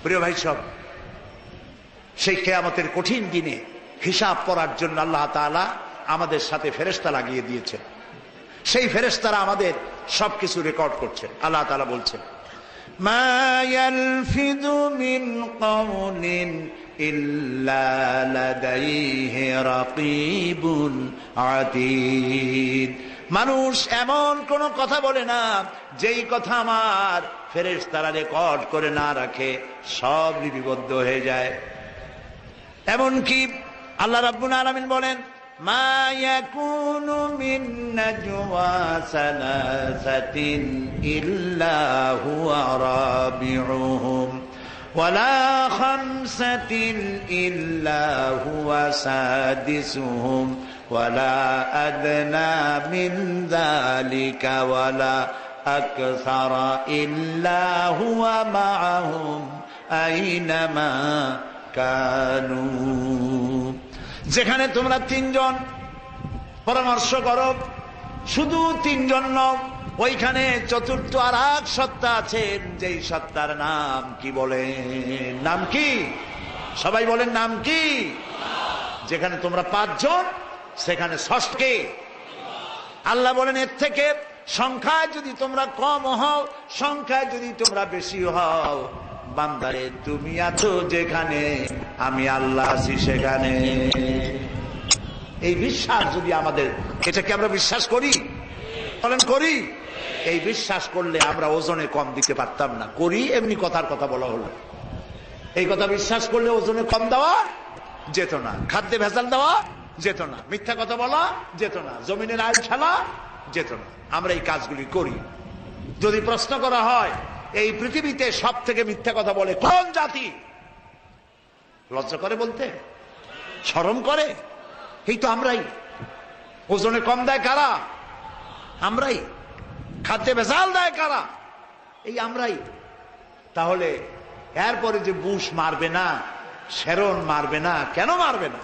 প্রিয় ভাই সব, সেই কিয়ামতের কঠিন দিনে হিসাব করার জন্য আল্লাহ তাআলা আমাদের সাথে ফেরেশতা লাগিয়ে দিয়েছেন। সেই ফেরেশতারা আমাদের সবকিছু রেকর্ড করছে। আল্লাহ তাআলা বলছেন, মা ইয়ালফিযু মিন কাওলিন ইল্লা লাদাইহি রাকীবুন আতীদ। মানুষ এমন কোন কথা বলে না যেই কথা আমার ফেরেশতারা রেকর্ড করে না রাখে, সব লিপিবদ্ধ হয়ে যায়। এমনকি আল্লাহ রাব্বুল আলামিন বলেন, মা ইয়াকুনু মিন নাজওয়া সালাসাতিন ইল্লা হুয়া রাবিউহুম ওয়ালা খামসাতিন ইল্লা হুয়া সাদিসুহুম ওয়ালা আদনা মিন যালিকা ওয়ালা আকসারা ইল্লা হুয়া মাআহুম আইনামা কানু। যেখানে তোমরা তিনজন পরামর্শ করো, শুধু তিনজন নও, ওইখানে চতুর্থ আর এক সত্তা আছেন, যেই সত্তার নাম কি বলেন? নাম কি? সবাই বলেন নাম কি? যেখানে তোমরা পাঁচজন, সেখানে ষষ্ঠকে আল্লাহ বলেন, এর থেকে সংখ্যায় যদি তোমরা কম হও, সংখ্যায় যদি তোমরা বেশি হও, বান্দারে তুমি আছো যেখানে, আমি আল্লাহ আছি সেখানে। এই বিশ্বাস যদি আমাদের, এটা কি আমরা বিশ্বাস করি? বলেন করি? এই বিশ্বাস করলে আমরা ওজনে কম দিতে পারতাম না। করি, এমনি কথার কথা বলা হলো। এই কথা বিশ্বাস করলে ওজনে কম দেওয়া যেত না, খাদ্যে ভেজাল দেওয়া যেত না, মিথ্যা কথা বলা যেত না, জমিনের আইল খেলা যেত না। আমরা এই কাজগুলি করি। যদি প্রশ্ন করা হয় এই পৃথিবীতে সব থেকে মিথ্যা কথা বলে কোন জাতি, লজ্জা করে বলতে? শরম করে? এই তো আমরাই। ওজনে কম দেয় কারা? আমরাই। খাদ্যে ভেজাল দেয় কারা? এই আমরাই। তাহলে এরপরে যে বুশ মারবে না, শেরন মারবে না, কেন মারবে না?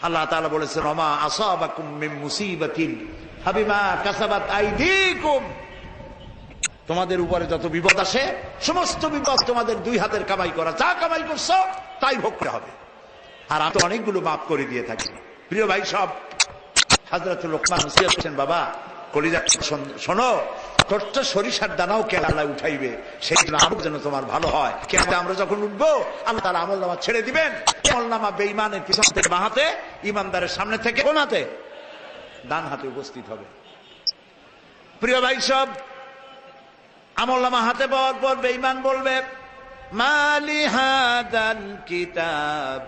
আল্লাহ তাআলা বলেছেন, ওমা আসাবাকুম মিন মুসিবাতিন ফাবিমা কাসাবাত আইদিকুম। তোমাদের উপরে যত বিপদ আসে, সমস্ত বিপদ তোমাদের দুই হাতের কামাই করা, যা কামাই করছো তাই ভোগ করতে হবে। আর আমি তো অনেকগুলো মাফ করে দিয়ে থাকি। প্রিয় ভাই সব, হযরত লোকমান নসিহত করেছেন, বাবা কলিজা শোনো, তোরটা সরিষার দানাও কে আল্লাহ উঠাইবে, সেই জন্য আমল যেন তোমার ভালো হয়। কিন্তু আমরা যখন উঠবো, আল্লাহ তাআলা আমলনামা ছেড়ে দিবেন। আমলনামা বেঈমানের পিছন থেকে বাঁ হাতে, ইমানদারের সামনে থেকে কোন হাতে? ডান হাতে উপস্থিত হবে। প্রিয় ভাই সব, আমলনামা হাতে পাওয়ার পর বেঈমান বলবে, মালি হাদাল কিতাব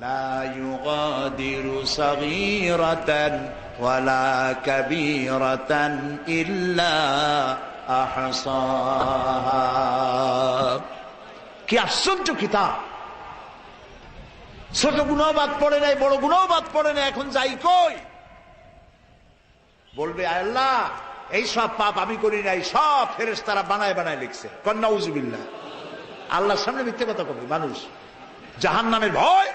লা ইউগাদিরু সাগীরাতান ওয়ালা কাবীরাতান ইল্লা আহসাহা। কি আশ্চর্য কিতাব! ছোট গুনাহ বাদ পড়ে নাই, বড় গুনাহ বাদ পড়ে নাই, এখন যাই কই? বলবে, আল্লাহ এই সব পাপ আমি করি নাই, সব ফেরেশতারা বানায় বানায় লিখছে। নাউযুবিল্লাহ। আল্লাহর সামনে মিথ্যে কথা বলবে মানুষ, জাহান্নামের ভয়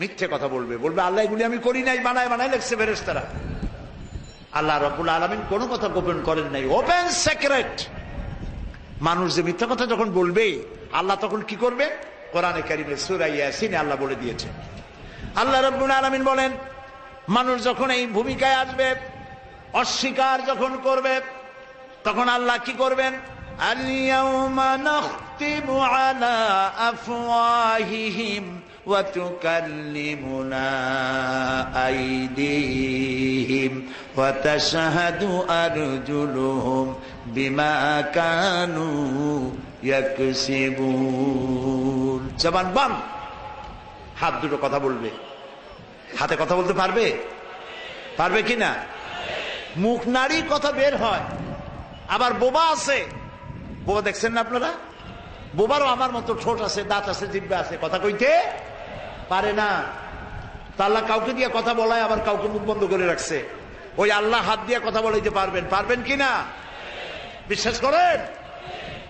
মিথ্যে কথা বলবে, বলবে আল্লাহ এগুলি আমি করি নাই, বানায় বানায় লিখছে ফেরেশতারা। আল্লাহ রাব্বুল আলামিন কোনো কথা গোপন করেন নাই, ওপেন সিক্রেট। মানুষ যে মিথ্যা কথা যখন বলবে, আল্লাহ তখন কি করবে? কোরআনে কারীমে সূরা ইয়াসিনে আল্লাহ বলে দিয়েছে। আল্লাহ রাব্বুল আলামিন বলেন, মানুষ যখন এই ভূমিকায় আসবে, অস্বীকার যখন করবে, তখন আল্লাহ কি করবেন? আল-ইয়াওমা নাখতিমু আলা আফওয়াহিহিম ওয়া তুকাল্লিমুনা আইদিহিম ওয়া তাশহাদু আরজুলুহুম বিমা কানু ইয়াকসিবুন। জবান বন্ধ, হাত দুটো কথা বলবে। হাতে কথা বলতে পারবে? পারবে কিনা? মুখ নাড়ি কথা বের হয়। আবার বোবা আছে, বোবা দেখছেন না আপনারা? বোবারও আমার মতো ঠোঁট আছে, দাঁত আছে, জিহ্বা আছে, কথা কইতে পারে না। তা আল্লাহ কাউকে দিয়ে কথা বলায়, আবার কাউকে মুখ বন্ধ করে রাখছে। ওই আল্লাহ হাত দিয়ে কথা বলাইতে পারবেন? পারবেন কিনা? বিশ্বাস করেন?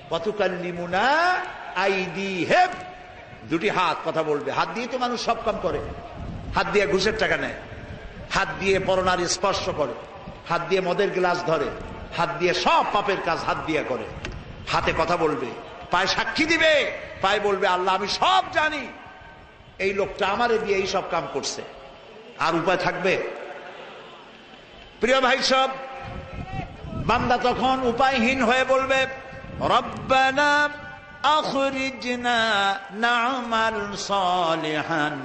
ওয়াতুকাল্লিমুনা আইদিহিম, দুটি হাত কথা বলবে। হাত দিয়ে তো মানুষ সব কাম করে। হাত দিয়ে ঘুষের টাকা নেয়, হাত দিয়ে পরনারী স্পর্শ করে, হাত দিয়ে মদের গ্লাস ধরে, হাত দিয়ে সব পাপের কাজ হাত দিয়ে করে। হাতে কথা বলবে। পায়ে সাক্ষী দিবে, পায়ে বলবে আল্লাহ আমি সব জানি, এই লোকটা আমারে দিয়ে এই সব কাম করছে। আর উপায় থাকবে? প্রিয় ভাই সব, বান্দা তখন উপায়হীন হয়ে বলবে রব্বানা আখরিজনা না'মাল সালিহান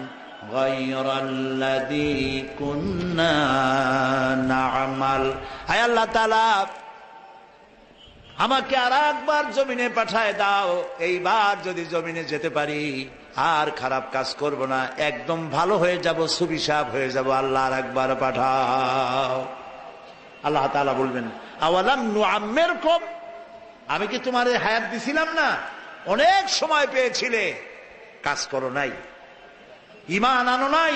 গায়রাল্লাযী কুন্না না'মাল। হে আল্লাহ তাআলা, আমাকে আর একবার জমিনে পাঠায় দাও, এইবার যদি জমিনে যেতে পারি আর খারাপ কাজ করব না, একদম ভালো হয়ে যাব, সুবিশাব হয়ে যাব, আল্লাহ আর একবার পাঠাও। আল্লাহ তাআলা বলবেন আওয়ালাম নুআম্মিরকুম, আমি কি তোমার হায়াত দিছিলাম না? অনেক সময় পেয়েছিলে, কাজ করো নাই, ঈমান আনো নাই,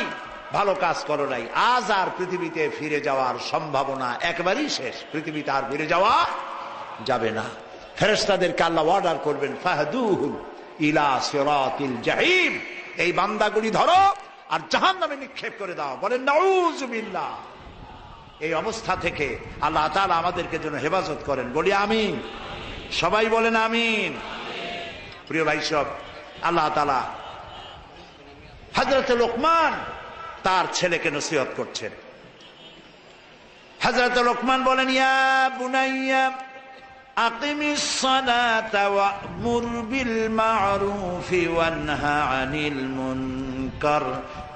ভালো কাজ করো নাই। আজ আর পৃথিবীতে ফিরে যাওয়ার সম্ভাবনা একেবারেই শেষ, পৃথিবীতে আর ফিরে যাওয়া যাবে না। ফেরেশতাদেরকে আল্লাহ অর্ডার করবেন ফাহদুহু ইলা সিরাতিল জাহিম, এই বান্দাগুলি ধরো আর জাহান্নামে নিক্ষেপ করে দাও। বলেন নাউযুবিল্লাহ। এই অবস্থা থেকে আল্লাহ তাআলা আমাদেরকে যেন হেফাজত করেন, বলি আমিন। সবাই বলেন আমিন। প্রিয় ভাই সব, আল্লাহ তাআলা হযরত লোকমান তার ছেলেকে নসিহত করছেন। হযরত লোকমান বলেন ইয়া বুনাইয়া আকিমিস সালাতা ওয়া'মুর বিল মা'রুফি ওয়ানহা আনিল মুনকার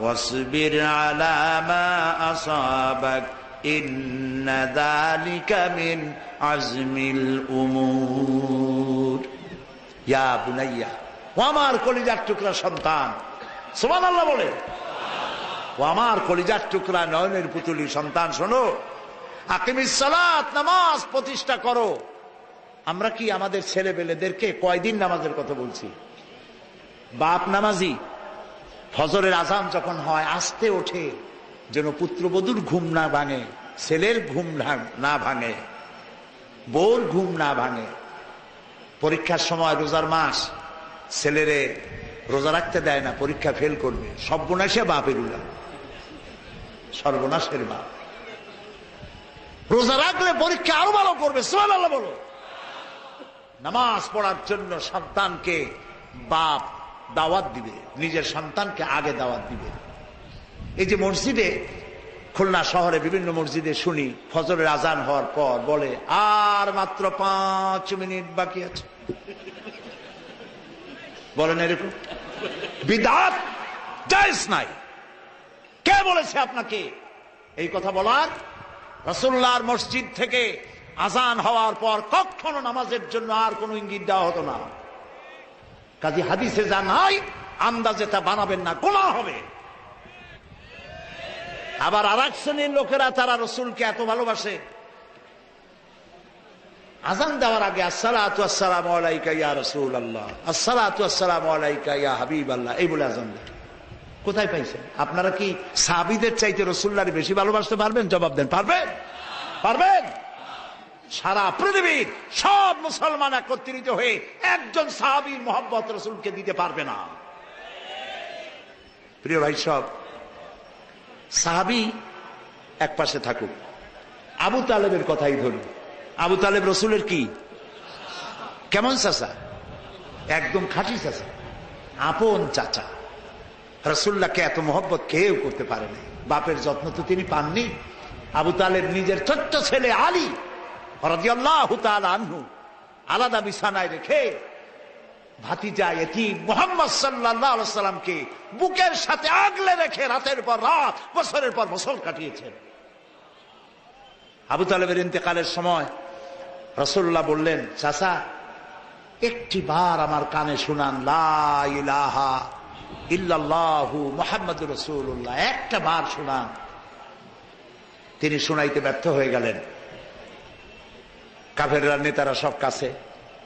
ওয়াসবির আলা মা আসাবাক ইন্না যালিকা মিন আজমিল উমুর। ইয়া বুনাইয়া, ও আমার কলিজার টুকরা সন্তান, সুবহানাল্লাহ বলে, ও আমার কলিজার টুকরা নয়নের পুতুলি সন্তান, শোনো, আকিমিস সালাত, নামাজ প্রতিষ্ঠা করো। আমরা কি আমাদের ছেলেবেলেদেরকে কয়দিন নামাজের কথা বলছি? বাপ নামাজি, ফজরের আজান যখন হয় আস্তে ওঠে, যেন পুত্রবধূর ঘুম না ভাঙে, ছেলের ঘুম না ভাঙে, বউর ঘুম না ভাঙে। পরীক্ষার সময় রোজার মাস, ছেলেরে রোজা রাখতে দেয় না, পরীক্ষা ফেল করবে, সর্বনাশে বাপের উলা, সর্বনাশের বাপ। রোজা রাখলে পরীক্ষা আরো ভালো করবে, সুবহানাল্লাহ বলো। নামাজ পড়ার জন্য সন্তানকে বাপ দাওয়াত দিবে, নিজের সন্তানকে আগে দাওয়াত দিবে। এই যে মসজিদে, খুলনা শহরে বিভিন্ন মসজিদে শুনি ফজরের আজান হওয়ার পর বলে আর মাত্র 5 মিনিট বাকি আছে। বলেন এরকম বিদআত, জায়েজ নাই। কে বলেছে আপনাকে এই কথা বলার? রাসূলুল্লাহর মসজিদ থেকে আজান হওয়ার পর কখনো নামাজের জন্য আর কোনো ইঙ্গিত দেওয়া হতো না। কাজী হাদিসে যা নাই আন্দাজে তা বানাবেন না, গুনাহ হবে। আবার আরেক শ্রেণীর লোকেরা, তারা রাসূলকে এত ভালোবাসে, আজান দেওয়ার আগে আসসালাতু ওয়াসসালামু আলাইকা ইয়া রাসূলুল্লাহ, আসসালাতু ওয়াসসালামু আলাইকা ইয়া হাবিবাল্লাহ, এই বলে আজান দেয়। কোথায় পাইছেন? আপনারা কি সাহাবীদের চাইতে রাসূলুল্লাহকে বেশি ভালোবাসতে পারবেন? জবাব দেন, পারবেন? পারবেন? সারা পৃথিবীর সব মুসলমান একত্রিত হয়ে একজন সাহাবীর মহব্বত রাসূলকে দিতে পারবে না। প্রিয় ভাই সব, সাহাবী এক পাশে থাকুক, আবু তালেবের কথাই ধরুন। আবু তালেব রাসূলের কি কেমন চাচা? একদম খাঁটি চাচা, আপন চাচা। রাসূলুল্লাহকে এত মহব্বত কেউ করতে পারে না। বাপের যত্ন তো তিনি পাননি। আবু তালেব নিজের ছোট্ট ছেলে আলী রাদিয়াল্লাহু তাআলা আনহু আলাদা বিছানায় রেখে ভাতিজা এতিম মুহাম্মদ সাল্লাল্লাহু আলাইহি সাল্লামকে বুকের সাথে আগলে রেখে রাতের পর রাত, বছরের পর বছর কাটিয়েছেন। আবু তালেবের ইন্তেকালের সময় রাসূলুল্লাহ বললেন, চাচা একটি বার আমার কানে শুনান লা ইলাহা ইল্লাল্লাহু মুহাম্মাদুর রাসূলুল্লাহ, একটা বার শুনান। তিনি শুনাইতে ব্যর্থ হয়ে গেলেন। কাফেররা নেতারা সব কাছে,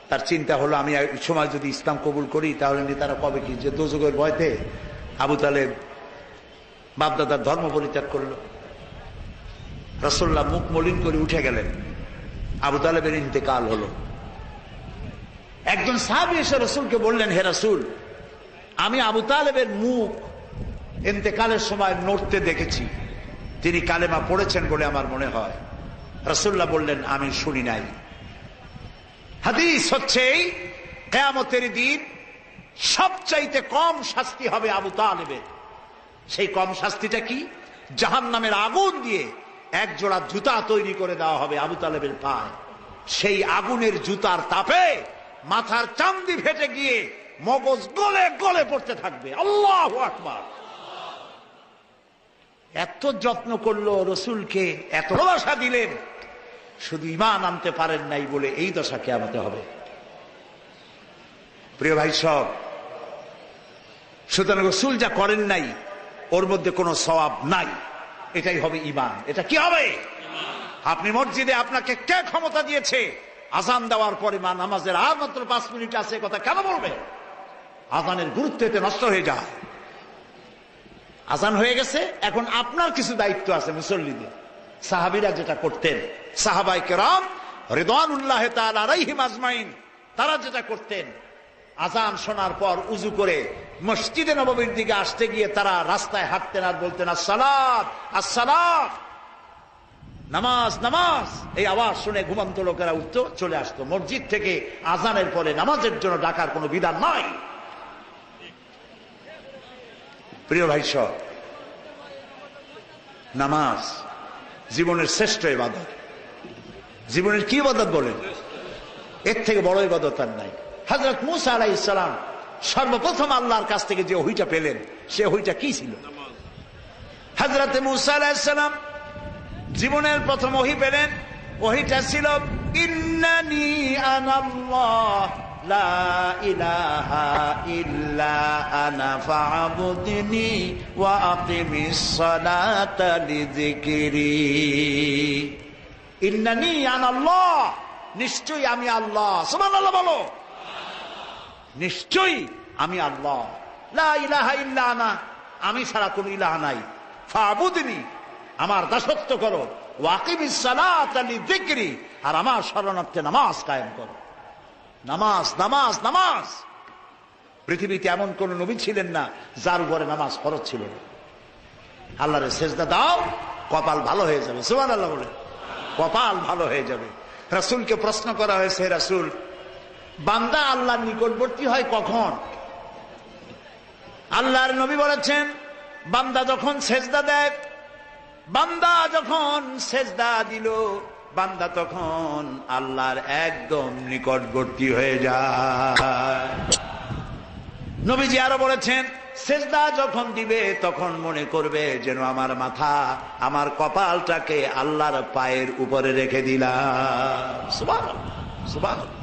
তার চিন্তা হলো আমি এই সময় যদি ইসলাম কবুল করি তাহলে নেতারা কবে কি যে দোজখের ভয়তে আবু তালেব বাপদাদার ধর্ম পরিত্যাগ করলো। রাসূলুল্লাহ মুখ মলিন করে উঠে গেলেন। আবু তালেবের ইন্তেকাল হলো। একজন সাহাবী এসে রাসূলকে বললেন, হে রাসূল, আমি আবু তালেবের মুখ ইন্তেকালের সময় নড়তে দেখেছি, তিনি কালেমা পড়েছেন বলে আমার মনে হয়। রাসূলুল্লাহ বললেন, আমি শুনি নাই। হাদিস হচ্ছে কিয়ামতের দিন সবচাইতে কম শাস্তি হবে আবু তালেবের। সেই কম শাস্তিটা কি? জাহান্নামের আগুন দিয়ে এক জোড়া জুতা তৈরি করে দেওয়া হবে আবু তালেবের পায়ে। সেই আগুনের জুতার তাপে মাথার চামড়ি ফেটে গিয়ে মগজ গলে গলে পড়তে থাকবে। আল্লাহু আকবার। এত যত্ন করলো রসুলকে, এত ভালোবাসা দিলেন, শুধু ঈমান আনতে পারেন নাই বলে এই দশা কিয়ামতে হবে। প্রিয় ভাই সব, সুতরাং রসুল যা করেন নাই ওর মধ্যে কোনো সওয়াব নাই, এটাই হবে ঈমান। এটা কি হবে? আপনি মসজিদে আপনাকে কে ক্ষমতা দিয়েছে আজান দেওয়ার পরে মা নামাজের আর মাত্র 5 মিনিট আছে কথা কেন বলবে? আজানের গুরুত্ব এতে নষ্ট হয়ে যায়। আজান হয়ে গেছে, এখন আপনার কিছু দায়িত্ব আছে মুসল্লিদের। সাহাবীরা যেটা করতেন, সাহাবায়ে কেরাম রিদওয়ানুল্লাহি তাআলা আলাইহিম আজমাইন, তারা যেটা করতেন, আজান শোনার পর উজু করে মসজিদে নববীর দিকে আসতে গিয়ে তারা রাস্তায় হাঁটতেন আর বলতেন আসসালাত আসসালাত, নামাজ নামাজ। এই আওয়াজ শুনে ঘুমন্ত লোকেরা উঠতো, চলে আসতো। মসজিদ থেকে আজানের পরে নামাজের জন্য ডাকার কোনো বিধান নাই। প্রিয় ভাই সব, নামাজ জীবনের শ্রেষ্ঠ ইবাদত। জীবনের কি ইবাদত বলেন? এর থেকে বড় ইবাদত আর নাই। হযরত মূসা আলাইহিস সালাম সর্বপ্রথম আল্লাহর কাছ থেকে যে ওহীটা পেলেন, সে ওহীটা কি ছিল? হযরত মূসা আলাইহিস সালাম জীবনের প্রথম ওহী পেলেন, ওহীটা ছিল ইন্নানি আনাল্লাহ লা ইলাহা ইল্লা আনা ফা'বুদনি ওয়া আকিমিস সালাতা লিযিকরি। ইন্নানি আনাল্লাহ, নিশ্চয়ই আমি আল্লাহ। সুবহানাল্লাহ বলো। নিশ্চয়ই আমি আল্লাহ। লা ইলাহা ইল্লা আনা, আমি ছাড়া কোনো ইলাহ নাই। ফা'বুদনি, আমার দাসত্ব করো। ওয়া আকিমিস সালাতা লিযিকরি, আর আমার শরণার্থে নামাজ কায়েম করো। নামাজ নামাজ নামাজ। পৃথিবীতে এমন কোন নবী ছিলেন না যার উপরে নামাজ ফরজ ছিল না। আল্লাহরে সেজদা দাও, কপাল ভালো হয়ে যাবে। সুবহানাল্লাহ বলে। কপাল ভালো হয়ে যাবে। রাসূলকে প্রশ্ন করা হয়েছে, রাসূল, বান্দা আল্লাহর নিকটবর্তী হয় কখন? আল্লাহর নবী বলেছেন, বান্দা যখন সেজদা দেয়, বান্দা যখন সেজদা দিল, বান্দা তখন আল্লাহর একদম নিকটবর্তী হয়ে যায়। নবীজি আরো বলেছেন, সেজদা যখন দিবে তখন মনে করবে যেন আমার মাথা, আমার কপালটাকে আল্লাহর পায়ের উপরে রেখে দিলাম। সুবহানাল্লাহ সুবহানাল্লাহ।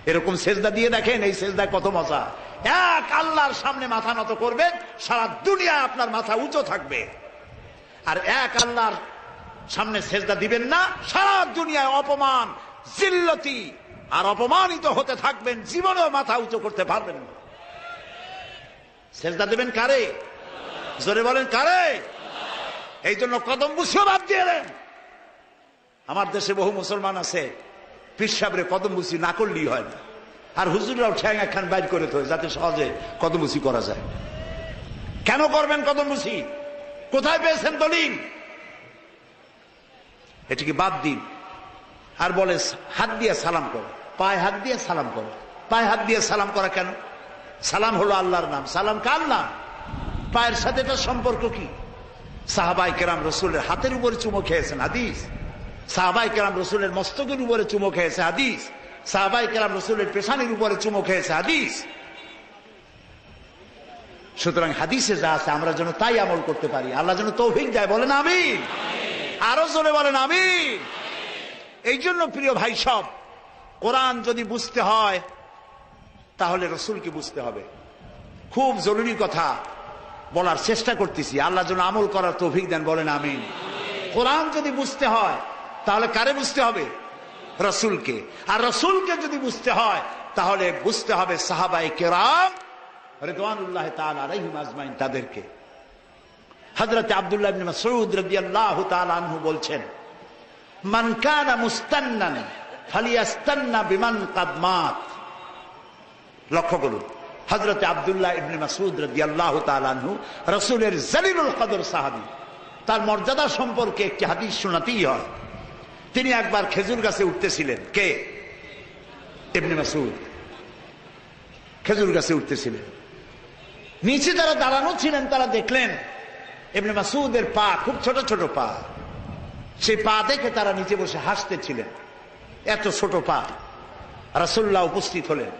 এরকম সেজদা দিয়ে দেখেন, এই সেজদা কত মজা। এক আল্লাহর সামনে মাথা নত করবেন, সারা দুনিয়া আপনার মাথা উঁচু থাকবে। আর এক আল্লাহর সামনে সেজদা দিবেন না, সারা দুনিয়ায় অপমান জিল্লতি আর অপমানিত হতে থাকবেন, জীবনেও মাথা উঁচু করতে পারবেন না। সেজদা দিবেন কারে? জোরে বলেন কারে? এই জন্য কদম বুঝিও বাদ দিয়ে দেন। আমার দেশে বহু মুসলমান আছে, পীর সাহেবরে কদম বুঝি না করলেই হয় না, আর হুজুররাও ঠ্যাং একখান বাইর করে থয় যাতে সহজে কদম বুঝি করা যায়। কেন করবেন কদম বুঝি? কোথায় পেয়েছেন দলিল? এটিকে বাদ দিন। আর বলে হাত দিয়ে সালাম করো, পায়ে হাত দিয়ে সালাম করো। পায়ে হাত দিয়ে সালাম করা কেন? সালাম হলো আল্লাহর নাম, সালাম কার নাম? পায়ের সাথে এটার সম্পর্ক কি? সাহাবায়ে কেরাম রাসূলের হাতের উপরে চুমো খেয়েছেন, হাদিস। সাহাবায়ে কেরাম রাসূলের মস্তকের উপরে চুমো খেয়েছে, হাদিস। সাহাবায়ে কেরাম রাসূলের পেশানির উপরে চুমো খেয়েছে, হাদিস। সুতরাং হাদিসে যা আছে আমরা যেন তাই আমল করতে পারি। আল্লাহ যেন তৌফিক দেয়। বলেন আমিন। আরো জোরে বলেন আমিন। এই জন্য প্রিয় ভাই সব, কোরআন যদি বুঝতে হয় তাহলে রসুলকে বুঝতে হবে। খুব জরুরি কথা বলার চেষ্টা করতেছি, আল্লাহ যেন আমল করার তৌফিক দেন। বলেন আমিন। কোরআন যদি বুঝতে হয় তাহলে কারে বুঝতে হবে? রসুলকে। আর রসুলকে যদি বুঝতে হয় তাহলে বুঝতে হবে সাহাবায়ে কেরাম রিদওয়ানুল্লাহি তাআলা আলাইহিম আজমাইন, তাদেরকে। হযরত আব্দুল্লাহ ইবনে মাসউদ রাদিয়াল্লাহু তাআলা আনহু বলছেন, মান কানা মুস্তান্নান ফালিয়াস্তান্না বিমান কাদ মাত। লক্ষ্য করুন, হযরত আব্দুল্লাহ ইবনে মাসউদ রাদিয়াল্লাহু তাআলা আনহু রাসূলের জলিলুল কদর সাহাবী, তার মর্যাদা সম্পর্কে একটি হাদিস শোনাতেই হয়। তিনি একবার খেজুর গাছে উঠতেছিলেন। কে? ইবনে মাসউদ। খেজুর গাছে উঠতেছিলেন। নিচে যারা দাঁড়ানো ছিলেন তারা দেখলেন ইবনে মাসউদের পা খুব ছোট ছোট পা। সেই পা দেখে তারা নিচে বসে হাসতেছিলেন, এত ছোট পা। রাসূলুল্লাহ উপস্থিত হলেন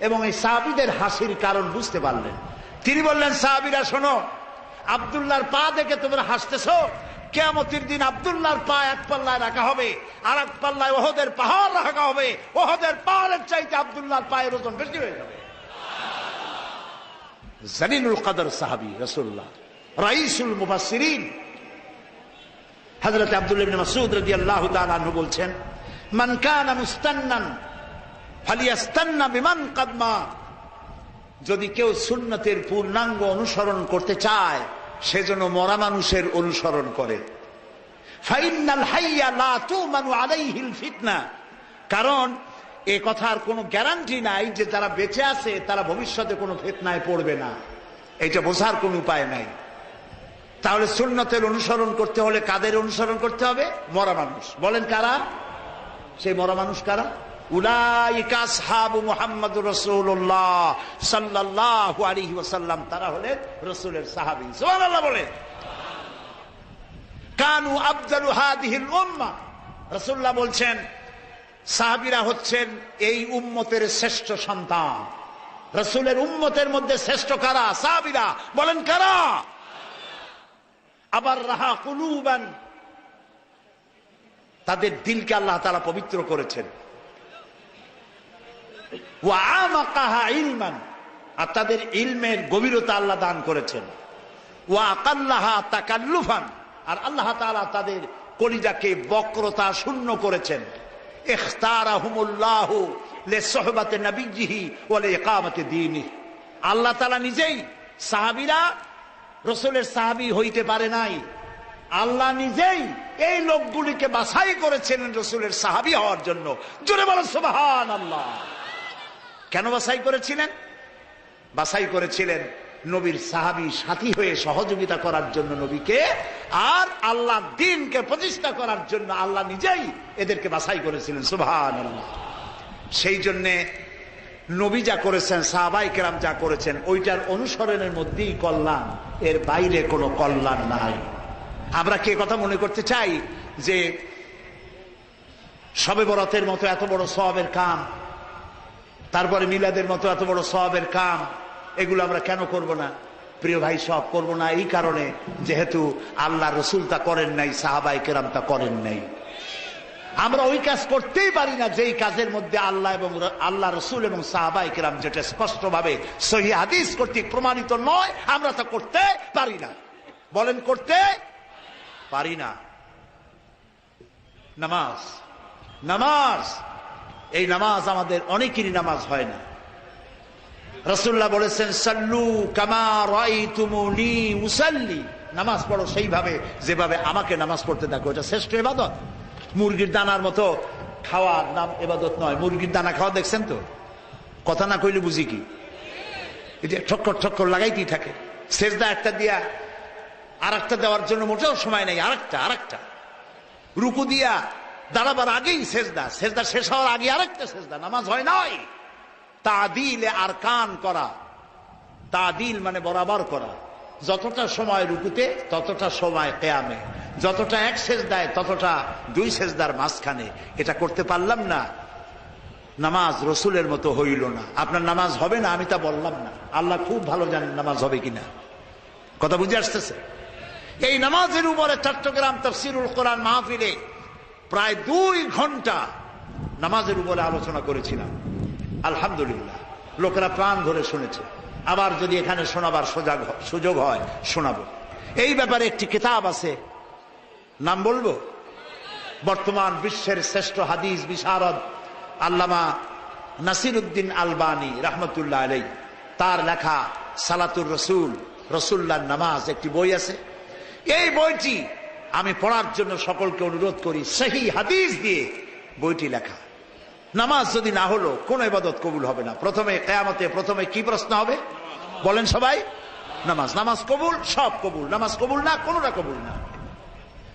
এবং এই সাহাবীদের হাসির কারণ বুঝতে পারলেন। তিনি বললেন, সাহাবীরা শোনো, আব্দুল্লাহর পা দেখে তোমরা হাসতেছো, কিয়ামতের দিন আব্দুল্লাহর পা এক পাল্লায় রাখা হবে, আর এক পাল্লায় ওহদের পাহাড় রাখা হবে। ওহদের পাহাড়ের চাইতে আব্দুল্লাহর পায়ের ওজন বেশি হয়ে যাবে। জালিলুল কদর সাহাবী রাসূলুল্লাহ, রাইসুল মুফাসসিরিন হযরত আব্দুল্লাহ ইবনে মাসউদ রাদিয়াল্লাহু তাআলা আনহু বলছেন, মান কানা মুস্তান্নান ফালিয়াস্তান্না বিমান কাদ মা। যদি কেউ সুন্নতের পূর্ণাঙ্গ অনুসরণ করতে চায় সেজন্য মরা মানুষের অনুসরণ করে। ফাইন্নাল হাইয়া লা তুমানু আলাইহিল ফিতনা। কারণ এ কথার কোনো গ্যারান্টি নাই যে যারা বেঁচে আছে তারা ভবিষ্যতে কোনো ফিতনায় পড়বে না, এটা বোঝার কোনো উপায় নাই। তাহলে সুন্নতের অনুসরণ করতে হলে কাদের অনুসরণ করতে হবে? মরা মানুষ। বলেন কারা? সেই মরা মানুষ কারা? উলাইকা আসহাবু মুহাম্মাদুর রাসূলুল্লাহ সাল্লাল্লাহু আলাইহি ওয়াসাল্লাম। তারা হলেন রাসূলের সাহাবী। সুবহানাল্লাহ বলেন। কানু আফজালু হাদিহিল উম্মাহ। রাসূলুল্লাহ বলছেন সাহাবীরা হচ্ছেন এই উম্মতের শ্রেষ্ঠ সন্তান। রাসূলের উম্মতের মধ্যে শ্রেষ্ঠ কারা? সাহাবীরা। বলেন কারা? আবার রাহা কুলুবান, তাদের দিলকে আল্লাহ তাআলা পবিত্র করেছেন। ওয়া আমাকাহা ইলমান, আর তাদের ইলমের গভীরতা আল্লাহ দান করেছেন। ওয়া আকাল্লাহা তাকাল্লুফান, আর আল্লাহ তাআলা তাদের কলিজাকে বক্রতা শূন্য করেছেন। ইখতারাহুমুল্লাহু লিসহবাতি নবিয়্যিহি ওয়া লিইকামাতি দীনিহি। আল্লাহ তাআলা নিজেই, সাহাবীরা রাসূলের সাহাবী হইতে পারে নাই, আল্লাহ নিজেই এই লোকগুলিকে বাছাই করেছেন রাসূলের সাহাবী হওয়ার জন্য। জোরে বলেন সুবহানাল্লাহ। কেন বাছাই করেছিলেন? বাছাই করেছিলেন নবীর সাহাবী সাথী হয়ে সহযোগিতা করার জন্য নবীকে, আর আল্লাহ দ্বীনকে প্রতিষ্ঠা করার জন্য আল্লাহ নিজেই এদেরকে বাছাই করেছিলেন। সুবহানাল্লাহ। সেই জন্যে নবী যা করেছেন, সাহাবায়ে কেরাম যা করেছেন, ওইটার অনুসরণের মধ্যেই কল্যাণ, এর বাইরে কোনো কল্যাণ নাই। আমরা কি কথা মনে করতে চাই যে শবে বরাতের মতো এত বড় সওয়াবের কাম, তারপরে মিলাদের মতো এত বড় সওয়াবের কাম, এগুলো আমরা কেন করব না? প্রিয় ভাই, সব করব না এই কারণে যেহেতু আল্লাহ রসুল তা করেন নাই, সাহাবায়ে কেরাম তা করেন নাই। আমরা ওই কাজ করতেই পারি না যেই কাজের মধ্যে আল্লাহ রসুল এবং সাহাবায়ে কেরাম, যেটা স্পষ্টভাবে সহিহ হাদিস কর্তৃক প্রমাণিত নয়, আমরা তা করতে পারি না। বলেন করতে পারি না। নামাজ, নামাজ, এই নামাজ আমাদের অনেকেরই নামাজ হয় না। রাসূলুল্লাহ বলেছেন, সাল্লু কামা রাআইতুমুনি উসাল্লি। নামাজ পড়ো সেইভাবে যেভাবে আমাকে নামাজ পড়তে দেখো। এটা শ্রেষ্ঠ ইবাদত। মুরগির দানার মতো খাওয়ার নাম ইবাদত নয়। মুরগির দানা খাওয়া দেখছেন তো? কথা না কইলে বুঝি কি? এটা ঠক্কর ঠক্কর লাগাইতেই থাকে। সেজদা একটা দিয়া আর একটা দেওয়ার জন্য মোটেও সময় নেই। আরেকটা রুকু দিয়া দাঁড়াবার আগেই সেজদা, সেজদা শেষ হওয়ার আগে আরেকটা সেজদা। নামাজ হয় নাই। তাদিল আরকান করা, তাদিল মানে বরাবর করা। যতটা সময় রুকুতে ততটা সময় কিয়ামে, যতটা এক সেজদায় ততটা দুই সেজদার মাঝখানে। এটা করতে পারলাম না, নামাজ রসুলের মতো হইল না। আপনার নামাজ হবে না আমি তা বললাম না, আল্লাহ খুব ভালো জানেন নামাজ হবে কিনা। কথা বুঝে আসতেছে? এই নামাজের উপরে চট্টগ্রাম তাফসীরুল কোরআন মাহফিলে প্রায় 2 ঘন্টা নামাজের উপরে আলোচনা করেছিলাম। আলহামদুলিল্লাহ, লোকেরা প্রাণ ধরে শুনেছে। আবার যদি এখানে শোনাবার সুযোগ হয় শোনাবো। এই ব্যাপারে একটি কিতাব আছে, নাম বলবো? বর্তমান বিশ্বের শ্রেষ্ঠ হাদিস বিশারদ আল্লামা নাসিরউদ্দিন আলবানী রাহমাতুল্লাহ আলাইহি, তার লেখা সালাতুর রসুল, রসুল্লাহর নামাজ, একটি বই আছে। এই বইটি আমি পড়ার জন্য সকলকে অনুরোধ করি। সহিহ হাদিস দিয়ে বইটি লেখা। নামাজ যদি না হলো কোন ইবাদত কবুল হবে না। প্রথমে কিয়ামতে প্রথমে কি প্রশ্ন হবে বলেন সবাই? নামাজ। নামাজ কবুল, সব কবুল। নামাজ কবুল না, কোনটা কবুল না।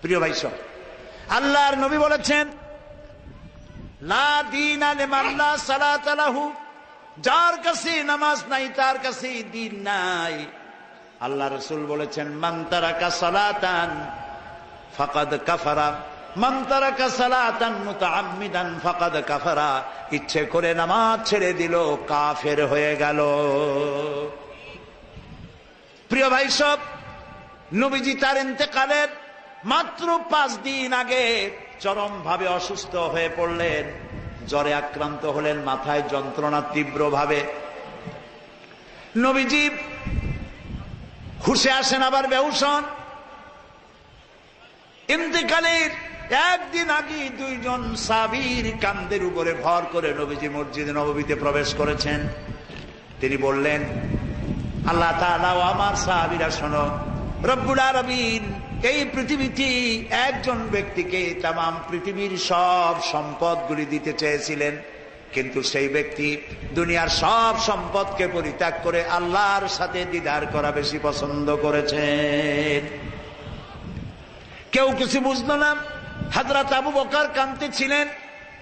প্রিয় ভাই সব, আল্লাহর নবী বলেছেন, লা দীনা লিমান লা সালাতা লাহু, যার কাছে নামাজ নাই তার কাছে দিন নাই। আল্লাহ রাসূল বলেছেন, মান তারাকা সালাতান ফাকাদ কাফারা, মান তারাকা সালাতান মুতাআম্মিদান ফাকাদ কাফারা। ইচ্ছে করে নামাজ ছেড়ে দিল, কাফের হয়ে গেল। প্রিয় ভাই সব, নবীজি তার ইন্তেকালের মাত্র 5 দিন আগে চরম ভাবে অসুস্থ হয়ে পড়লেন, জ্বরে আক্রান্ত হলেন, মাথায় যন্ত্রণা তীব্রভাবে। নবীজি হুঁশে আসেন, আবার বেহুশ হন। ইন্তেকালের একদিন আগে 2 জন সাহাবীর কাঁধের উপরে ভর করে নবীজি মসজিদে নববীতে প্রবেশ করেছেন। তিনি বললেন, আল্লাহ তাআলা ও আমার সাহাবীরা শোনো, রব্বুল আলামিন এই পৃথিবীতে একজন ব্যক্তিকে তামাম পৃথিবীর সব সম্পদগুলি দিতে চেয়েছিলেন, কিন্তু সেই ব্যক্তি দুনিয়ার সব সম্পদকে পরিত্যাগ করে আল্লাহর সাথে দিদার করা বেশি পছন্দ করেছেন। কেউ কিছু বুঝলো না। হযরত আবু বকর কাঁদতেছিলেন।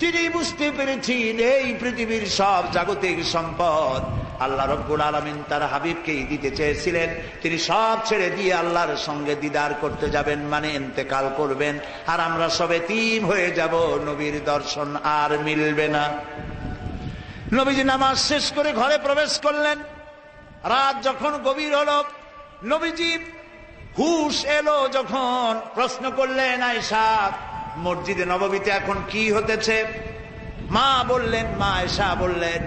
তিনি বুঝতে পেরেছেন এই পৃথিবীর সব জাগতিক সম্পদ আল্লাহ রব্বুল আলামিন তার হাবিবকেই দিতে চেয়েছিলেন। তিনি সব ছেড়ে দিয়ে আল্লাহর সঙ্গে দিদার করতে যাবেন, মানে ইন্তেকাল করবেন, আর আমরা সব এতিম হয়ে যাব, নবীর দর্শন আর মিলবে না। নবীজি নামাজ শেষ করে ঘরে প্রবেশ করলেন। রাত যখন গভীর হলো, নবীজি হুশ এলো যখন, প্রশ্ন করলেন, আয়েশা মসজিদে নববীতে এখন কি হতেছে? মা আয়েশা বললেন,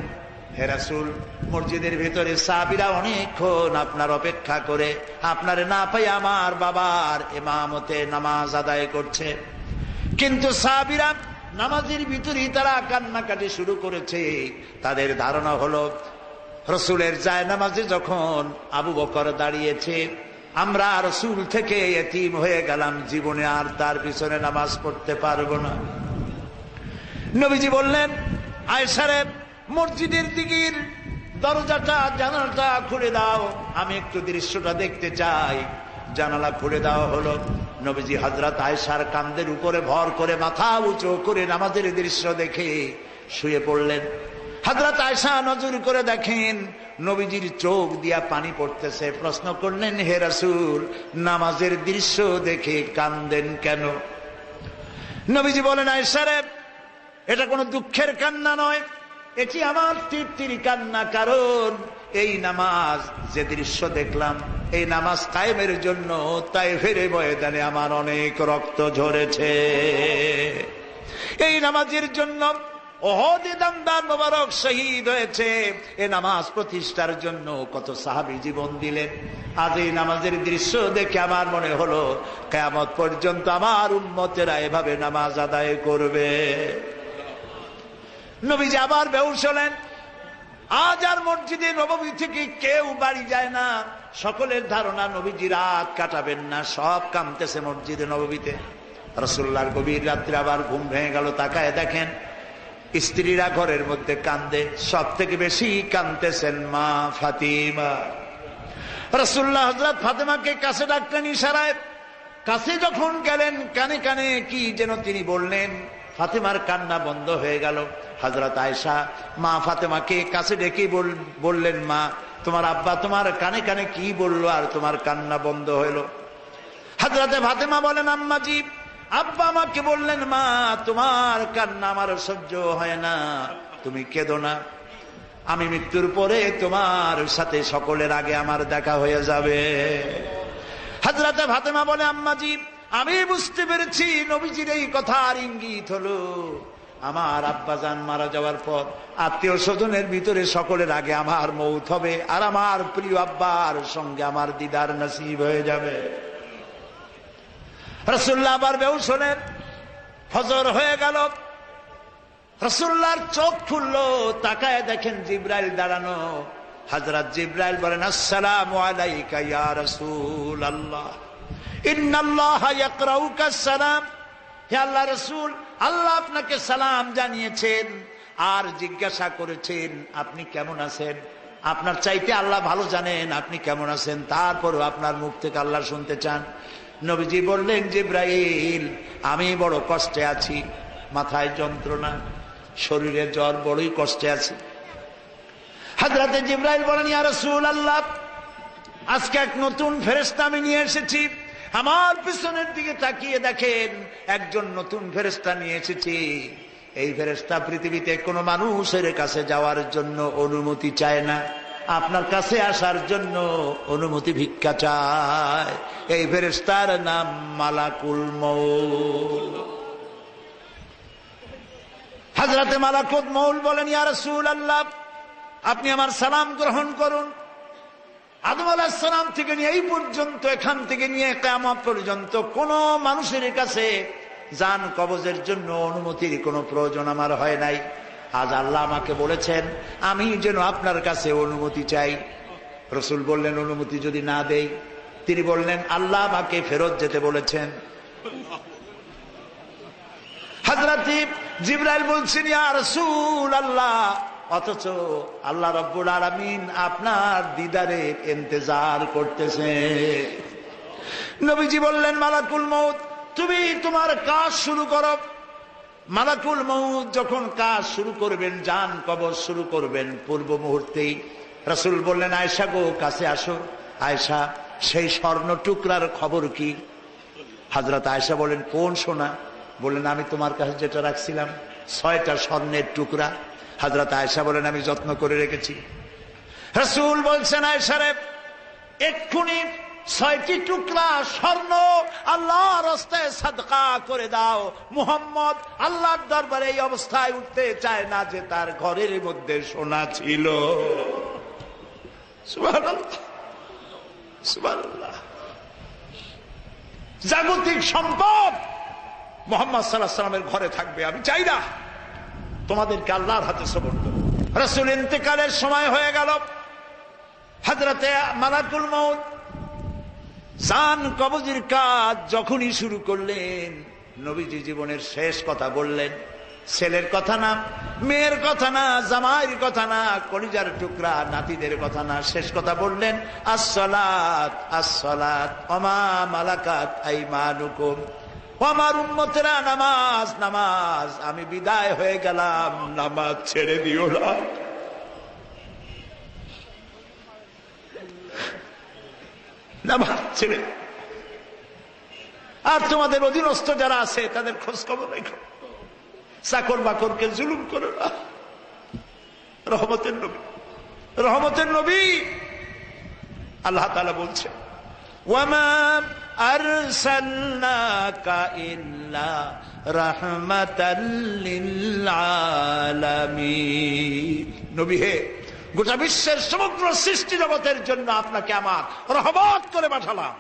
হে রাসূল, মসজিদের ভিতরে সাহাবীরা অনেকক্ষণ আপনার অপেক্ষা করে আপনারে না পাই আমার বাবার ইমামতে নামাজ আদায় করছে। কিন্তু সাহাবীরা নামাজের ভিতরে তারা কান্নাকাটি শুরু করেছে। তাদের ধারণা হলো রাসূলের জায়নামাজে যখন আবু বকর দাঁড়িয়েছে, আমরা রাসূল থেকে এতিম হয়ে গেলাম, জীবনে আর তার পিছনে নামাজ পড়তে পারবো না। নবীজি বললেন, আয়েশা রে, মসজিদের দিকের দরজাটা জানালাটা খুলে দাও, আমি একটু দৃশ্যটা দেখতে চাই। জানালা খুলে দেওয়া হলো। নবীজি হযরত আয়েশার কাঁধের উপরে ভর করে মাথা উঁচু করে নামাজের দৃশ্য দেখে শুয়ে পড়লেন। হযরত আয়েশা নজর করে দেখেন নবীজির চোখ দিয়া পানি পড়তেছে। প্রশ্ন করলেন, হে রাসূল, নামাজের দৃশ্য দেখে কাঁদেন কেন? নবীজি বলেন, আয়েশা রে, এটা কোনো দুঃখের কান্না নয়, এটি আমার তৃপ্তির কান্না। কারণ এই নামাজ, যে দৃশ্য দেখলাম, এই নামাজ কায়েমের জন্য তায়েফের ময়দানে আমার অনেক রক্ত ঝরেছে। এই নামাজের জন্য ওহদে দামদার মোবারক শহীদ হয়েছে। এই নামাজ প্রতিষ্ঠার জন্য কত সাহাবী জীবন দিলেন। আজ এই নামাজের দৃশ্য দেখে আমার মনে হলো কিয়ামত পর্যন্ত আমার উম্মতেরা এভাবে নামাজ আদায় করবে। নবীজি আবার বেহুশ হলেন। আজ আর মসজিদে নববী থেকে কেউ বাড়ি যায় না। সকলের ধারণা নবীজি রাত কাটাবেন না, সব কাঁদতেছে মসজিদে নববীতে। রাসূলুল্লাহর গভীর রাত্রে আবার ঘুম ভেঙে গেল। তাকায় দেখেন স্ত্রীরা ঘরের মধ্যে কান্দে। সব থেকে বেশি কাঁদতেছেন মা ফাতিমা। রাসূলুল্লাহ হযরত ফাতেমাকে কাছে ডাকলেন ইশারায়। কাছে যখন গেলেন, কানে কানে কি যেন তিনি বললেন। ফাতেমার কান্না বন্ধ হয়ে গেল। হযরত আয়েশা মা ফাতেমাকে কাছে ডেকে বললেন, মা, তোমার আব্বা তোমার কানে কানে কি বললো আর তোমার কান্না বন্ধ হইল? হযরতে ফাতেমা বলেন, আম্মাজি, আব্বা আমাকে বললেন, মা, তোমার কান্না আমার সহ্য হয় না, তুমি কেঁদো না, আমি মৃত্যুর পরে তোমার সাথে সকলের আগে আমার দেখা হয়ে যাবে। হযরতে ফাতেমা বলে, আম্মাজি, আমি বুঝতে পেরেছি নবীজির এই কথার ইঙ্গিত হলো আমার আব্বাজান মারা যাওয়ার পর আত্মীয় স্বজনের ভিতরে সকলের আগে আমার মৌত হবে, আর আমার প্রিয় আব্বার সঙ্গে আমার দিদার নসিব হয়ে যাবে। রাসূলুল্লাহ আবার বেহুশ হলেন। ফজর হয়ে গেল। রাসূলুল্লাহর চোখ খুললো। তাকায় দেখেন জিবরাইল দাঁড়ানো। হযরত জিবরাইল বলেন, আসসালামু আলাইকা ইয়া রাসূলুল্লাহ, ইন্নাল্লাহা ইয়াকরাউকা সালাম। হে আল্লাহ রাসূল, আল্লাহ আপনাকে সালাম জানিয়েছেন আর জিজ্ঞাসা করেছেন আপনি কেমন আছেন। আপনার চাইতে আল্লাহ ভালো জানেন আপনি কেমন আছেন, তারপরও আপনার মুখ থেকে আল্লাহ শুনতে চান। নবীজি বললেন, জিবরাইল, আমি বড় কষ্টে আছি, মাথায় যন্ত্রণা, শরীরে জ্বর, বড়ই কষ্টে আছি। হযরতে জিবরাইল বলেন, ইয়া রাসূলুল্লাহ, আজকে এক নতুন ফেরেশতা আমি নিয়ে এসেছি। আমার পিছনের দিকে তাকিয়ে দেখেন, একজন নতুন ফেরেশতা নিয়ে এসেছি। এই ফেরেশতা পৃথিবীতে কোনো মানুষের কাছে যাওয়ার জন্য অনুমতি চায় না, আপনার কাছে আসার জন্য অনুমতি ভিক্ষা চায়। এই ফেরেশতার নাম মালাকুল মউত। হযরতে মালাকুল মউত বলেন, ইয়া রাসূলুল্লাহ, আপনি আমার সালাম গ্রহণ করুন। আদম আলাইহিস সালাম থেকে নিয়ে এই পর্যন্ত, এখান থেকে নিয়ে কিয়ামত পর্যন্ত কোন মানুষের কাছে জান কবজের জন্য অনুমতির কোনো প্রয়োজন আমার হয় নাই। আজ আল্লাহ আমাকে বলেছেন আমি যেন আপনার কাছে অনুমতি চাই। রাসূল বললেন, অনুমতি যদি না দেই? তিনি বললেন, আল্লাহ আমাকে ফেরত যেতে বলেছেন। হযরত জিবরাইল বলছেন, ইয়া রাসূলুল্লাহ, অথচ আল্লাহ রাব্বুল আলামিন আপনার দিদারের ইন্তজার করতেছে। নবীজি বললেন, মালাকুল মউত, তুমি তোমার কাজ শুরু করো। মালাকুল মউত যখন কাজ শুরু করবেন, জান কবজ শুরু করবেন, পূর্ব মুহূর্তেই রাসূল বললেন, আয়েশা গো, কাছে আসো। আয়েশা, সেই স্বর্ণ টুকরার খবর কি? হযরত আয়েশা বলেন, কোন সোনা? বললেন, আমি তোমার কাছে যেটা রাখছিলাম, 6টা স্বর্ণের টুকরা। হযরত আয়েশা বলেন, আমি যত্ন করে রেখেছি। রাসূল বলছেন, আয়েশা রে, এক্ষুনি 6টি টুকরা স্বর্ণ আল্লাহর রাস্তায় সাদকা করে দাও। মুহাম্মদ আল্লাহর দরবারে এই অবস্থায় উঠতে চায় না যে তার ঘরের মধ্যে সোনা ছিল। সুবহানাল্লাহ, সুবহানাল্লাহ। জাগতিক সম্পদ মুহাম্মদ সাল্লাল্লাহু আলাইহি ওয়াসাল্লামের ঘরে থাকবে, আমি চাই না। তোমাদেরকে আল্লাহর হাতে সুপর্দ। রাসূল ইন্তেকালের সময় হয়ে গেল। হযরতে মালাকুল মউত জান কবজের কাজ যখনই শুরু করলেন, নবীজি জীবনের শেষ কথা বললেন। ছেলের কথা না, মেয়ের কথা না, জামাইয়ের কথা না, কলিজার টুকরা নাতিদের কথা না, শেষ কথা বললেন, আসসালাত আসসালাত ওমা মালাকাত আইমানুকুম। আমার উম্মতেরা, নামাজ নামাজ, আমি বিদায় হয়ে গেলাম, নামাজ ছেড়ে দিও না। নামাজ ছেড়ে। আর তোমাদের অধীনস্থ যারা আছে তাদের খোঁজ খবর রেখো, চাকর বাকরকে জুলুম করো না। রহমতের নবী, রহমতের নবী। আল্লাহ তাআলা বলছেন, ওয়ামা আরসালনাকা ইল্লা রাহমাতাল লিল আলামিন। নবী হে, গোটা বিশ্বের সমগ্র সৃষ্টি জগতের জন্য আপনাকে আমার রহমত করে পাঠালাম।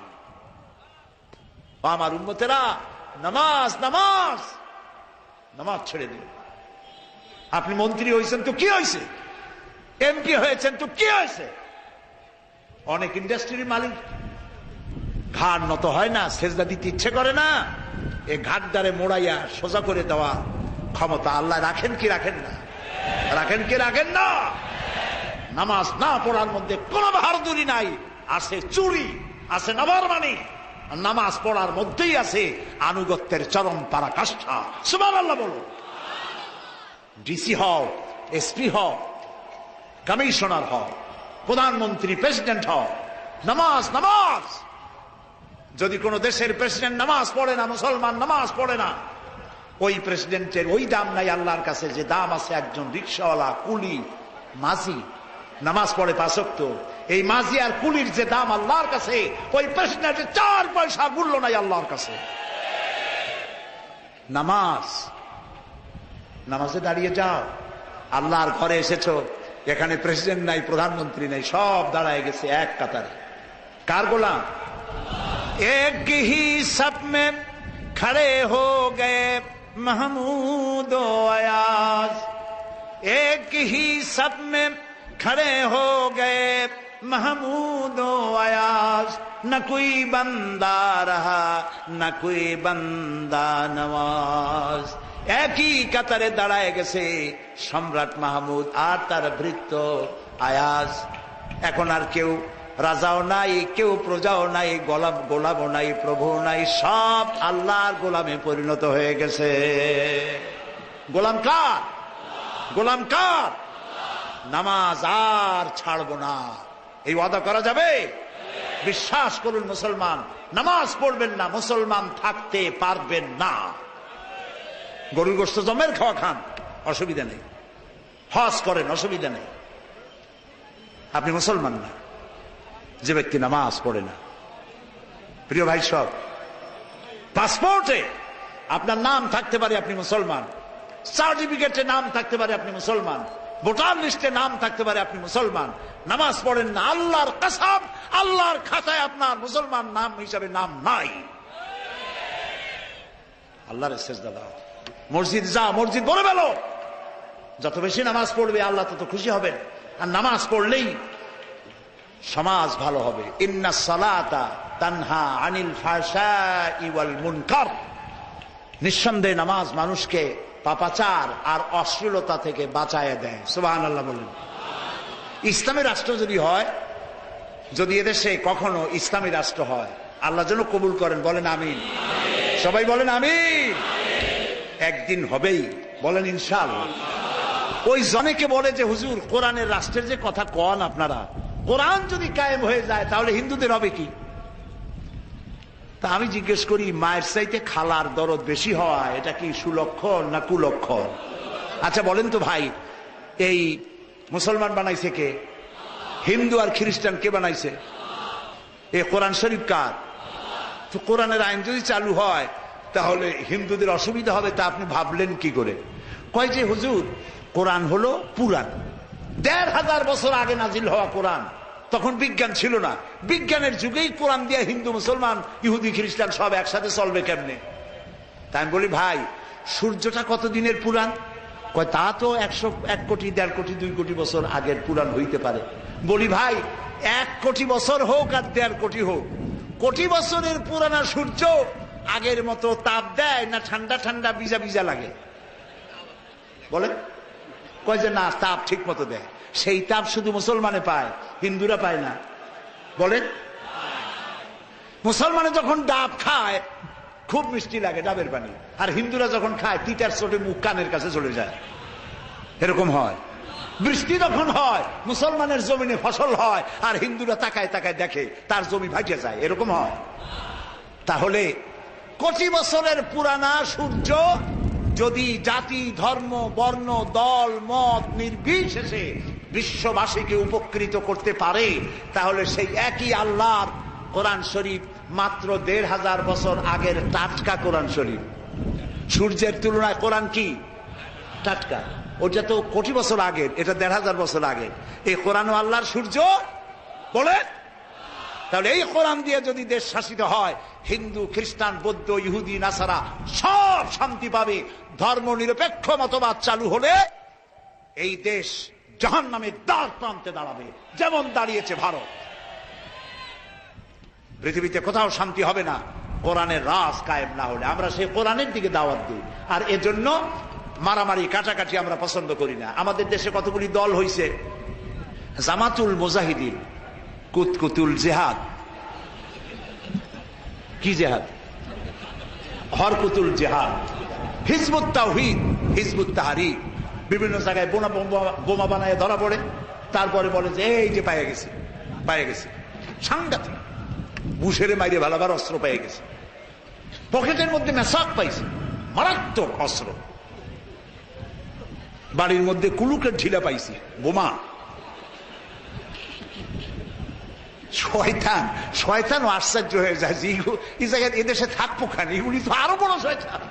আমার উম্মতেরা, নামাজ নামাজ নামাজ ছেড়ে দিন। আপনি মন্ত্রী হয়েছেন তো কি হয়েছে, এমপি হয়েছেন তো কি হয়েছে, অনেক ইন্ডাস্ট্রির মালিক ঘাড় নত হয় না, সেজদা দিতে ইচ্ছে করে না। এই ঘাটদারে মোড়াইয়া সোজা করে দেওয়া ক্ষমতা আল্লাহ রাখেন কি রাখেন না? রাখেন কি রাখেন না? নামাজ না পড়ার মধ্যে কোনো বাহাদুরি নাই, আছে চুরি, আছে নাফরমানি। নামাজ পড়ার মধ্যেই আছে আনুগত্যের চরম পরাকাষ্ঠা। সুবহানাল্লাহ বলো। ডিসি হও, এসপি হও, কমিশনার হও, প্রধানমন্ত্রী, প্রেসিডেন্ট হও, নামাজ নামাজ। যদি কোন দেশের প্রেসিডেন্ট নামাজ পড়ে না, মুসলমান নামাজ পড়ে না, ওই প্রেসিডেন্টের ওই দাম নাই আল্লাহর কাছে যে দাম আছে একজন রিকশাওয়ালা, কুলি, মাঝি নামাজ পড়ে 5 ওয়াক্ত। এই মাঝি আর কুলির যে দাম আল্লাহর কাছে, ওই প্রেসিডেন্টের 4 পয়সা মূল্য নাই আল্লাহর কাছে। নামাজ, নামাজে দাঁড়িয়ে যাও। আল্লাহর ঘরে এসেছো, এখানে প্রেসিডেন্ট নাই, প্রধানমন্ত্রী নাই, সব দাঁড়ায় গেছে এক কাতারে। কার গোলাম? एक ही सब में खड़े हो गए महमूद अयाज। एक ही सब में खड़े हो गए महमूद अयाज। न कोई बंदा रहा न कोई बंदा नवाज। একই কাতারে দাঁড়ায় গেছে সম্রাট মাহমুদ আর তার ভৃত্য আয়াজ। এখন আর কেউ রাজাও নাই, কেউ প্রজাও নাই, গোলামও নাই, প্রভু নাই, সব আল্লাহর গোলামে পরিণত হয়ে গেছে। গোলাম কার? গোলাম কার? নামাজ আর ছাড়বো না, এই ওয়াদা করা যাবে? বিশ্বাস করুন মুসলমান, নামাজ পড়বেন না, মুসলমান থাকতে পারবেন না। গরুর গোশত জমের খাওয়া খান, অসুবিধা নেই। হজ করেন, অসুবিধা নেই। আপনি মুসলমান না যে ব্যক্তি নামাজ পড়ে না। প্রিয় ভাই সব, পাসপোর্টে আপনার নাম থাকতে পারে আপনি মুসলমান, সার্টিফিকেটে নাম থাকতে পারে আপনি মুসলমান, ভোটার লিস্টে নাম থাকতে পারে আপনি মুসলমান, নামাজ পড়েন না, আল্লাহর কসম, আল্লাহর খাতায় আপনার মুসলমান নাম হিসাবে নাম নাই। আল্লাহর সেজদা দাও, মসজিদ যা, মসজিদ বলে বেলো। যত বেশি নামাজ পড়বে আল্লাহ তত খুশি হবেন। আর নামাজ পড়লেই সমাজ ভালো হবে। ইন্নাস সালাতা তানহা আনিল ফাহশাই ওয়াল মুনকার। নিঃসন্দেহে নামাজ মানুষকে পাপাচার আর অশ্লীলতা থেকে বাঁচায় দেয়। সুবহানাল্লাহ বলেন। ইসলামী রাষ্ট্র যদি হয়, যদি এদেশে কখনো ইসলামী রাষ্ট্র হয়, আল্লাহ যেন কবুল করেন, বলেন আমিন। সবাই বলেন আমিন। একদিন হবেই, বলেন ইনশাআল্লাহ। ওই জনেকে বলে যে হুজুর কোরআনের রাষ্ট্রের যে কথা কন আপনারা, কোরআন যদি কায়েম হয়ে যায় তাহলে হিন্দুদের হবে কি? তা আমি জিজ্ঞেস করি, মায়ের চাইতে খালার দরদ বেশি হওয়া এটা কি সুলক্ষণ না কুলক্ষণ? আচ্ছা বলেন তো ভাই, এই মুসলমান বানাইছে কে? হিন্দু আর খ্রিস্টান কে বানাইছে? এই কোরআন শরীফ কার? তো কোরআনের আইন যদি চালু হয় তাহলে হিন্দুদের অসুবিধা হবে, তা আপনি ভাবলেন কি করে? কয় যে হুজুর কোরআন হলো পুরাণ, ১৫০০ বছর আগে নাজিল হওয়া কোরআন, তখন বিজ্ঞান ছিল না, বিজ্ঞানের যুগেই কোরআন দিয়ে হিন্দু মুসলমান ইহুদি খ্রিস্টান সব একসাথে চলবে কেমনে? তাই আমি বলি ভাই, সূর্যটা কতদিনের পুরাণ? কয় তা তো ১০১ কোটি ১.৫ কোটি ২ কোটি বছর আগের পুরাণ হইতে পারে। বলি ভাই, ১ কোটি বছর হোক আর ১.৫ কোটি হোক, কোটি বছরের পুরানা সূর্য আগের মতো তাপ দেয় না ঠান্ডা ঠান্ডা ভিজা ভিজা লাগে? বলেন। কয় যে না, তাপ ঠিক মতো দেয়। সেই তাপ শুধু মুসলমানে পায়, হিন্দুরা পায় না। বলেন। মুসলমানে যখন ডাব খায় খুব মিষ্টি লাগে, ডাবের পানি, আর হিন্দুরা যখন খায় তিতার চোটে মুখ কানের কাছে চলে যায়। এরকম হয়। বৃষ্টি যখন হয় মুসলমানের জমিনে ফসল হয়, আর হিন্দুরা তাকায় তাকায় দেখে তার জমি ভাইটে যায়। এরকম হয়। তাহলে কোটি বছরের পুরানা সূর্য যদি জাতি ধর্ম বর্ণ দল মত নির্বিশেষে বিশ্ববাসীকে উপকৃত করতে পারে, তাহলে সেই একই আল্লাহর কোরআন শরীফ মাত্র ১৫০০ বছর আগের টাটকা কোরআন শরীফ। সূর্যের তুলনায় কোরআন কি টাটকা? ওটা তো কোটি বছর আগের, এটা ১৫০০ বছর আগের। এই কোরআন আল্লাহর সূর্য বলে। তাহলে এই কোরআন দিয়ে যদি দেশ শাসিত হয়, হিন্দু খ্রিস্টান বৌদ্ধ ইহুদি নাসারা সব শান্তি পাবে। ধর্ম নিরপেক্ষ মতবাদ চালু হলে এই দেশ জাহান্নামের দ্বার প্রান্তে দাঁড়াবে, যেমন দাঁড়িয়েছে ভারত। পৃথিবীতে কোথাও শান্তি হবে না কোরআনের রাজ কায়েম না হলে। আমরা সেই কোরআনের দিকে দাওয়াত দিই, আর এজন্য মারামারি কাটাকাটি আমরা পছন্দ করি না। আমাদের দেশে কতগুলি দল হইছে, জামাতুল মুজাহিদিন, কুতকুতুল জেহাদ, কি জেহাদ? হরকুতুল জেহাদ, হিজবুত তাওহীদ, হিজবুত তাহরীর। বিভিন্ন জায়গায় বোমা বানায় ধরা পড়ে, তারপরে বলে যে এই যে পায়ে গেছে, পায়ে গেছে। সাংঘাতিক। বুশেরে মাইরে ভালাবার অস্ত্র পেয়ে গেছে, পকেটের মধ্যে মেসাক পাইছে, মারাত্মক অস্ত্র। বাড়ির মধ্যে কুলুকের ঢিলা পাইছি, বোমা। শয়তান, শয়তানও আশ্চর্য হয়ে যায় যে এই জায়গায় এদেশে থাকবো কেন, এগুলি তো আরো বড় শয়তান।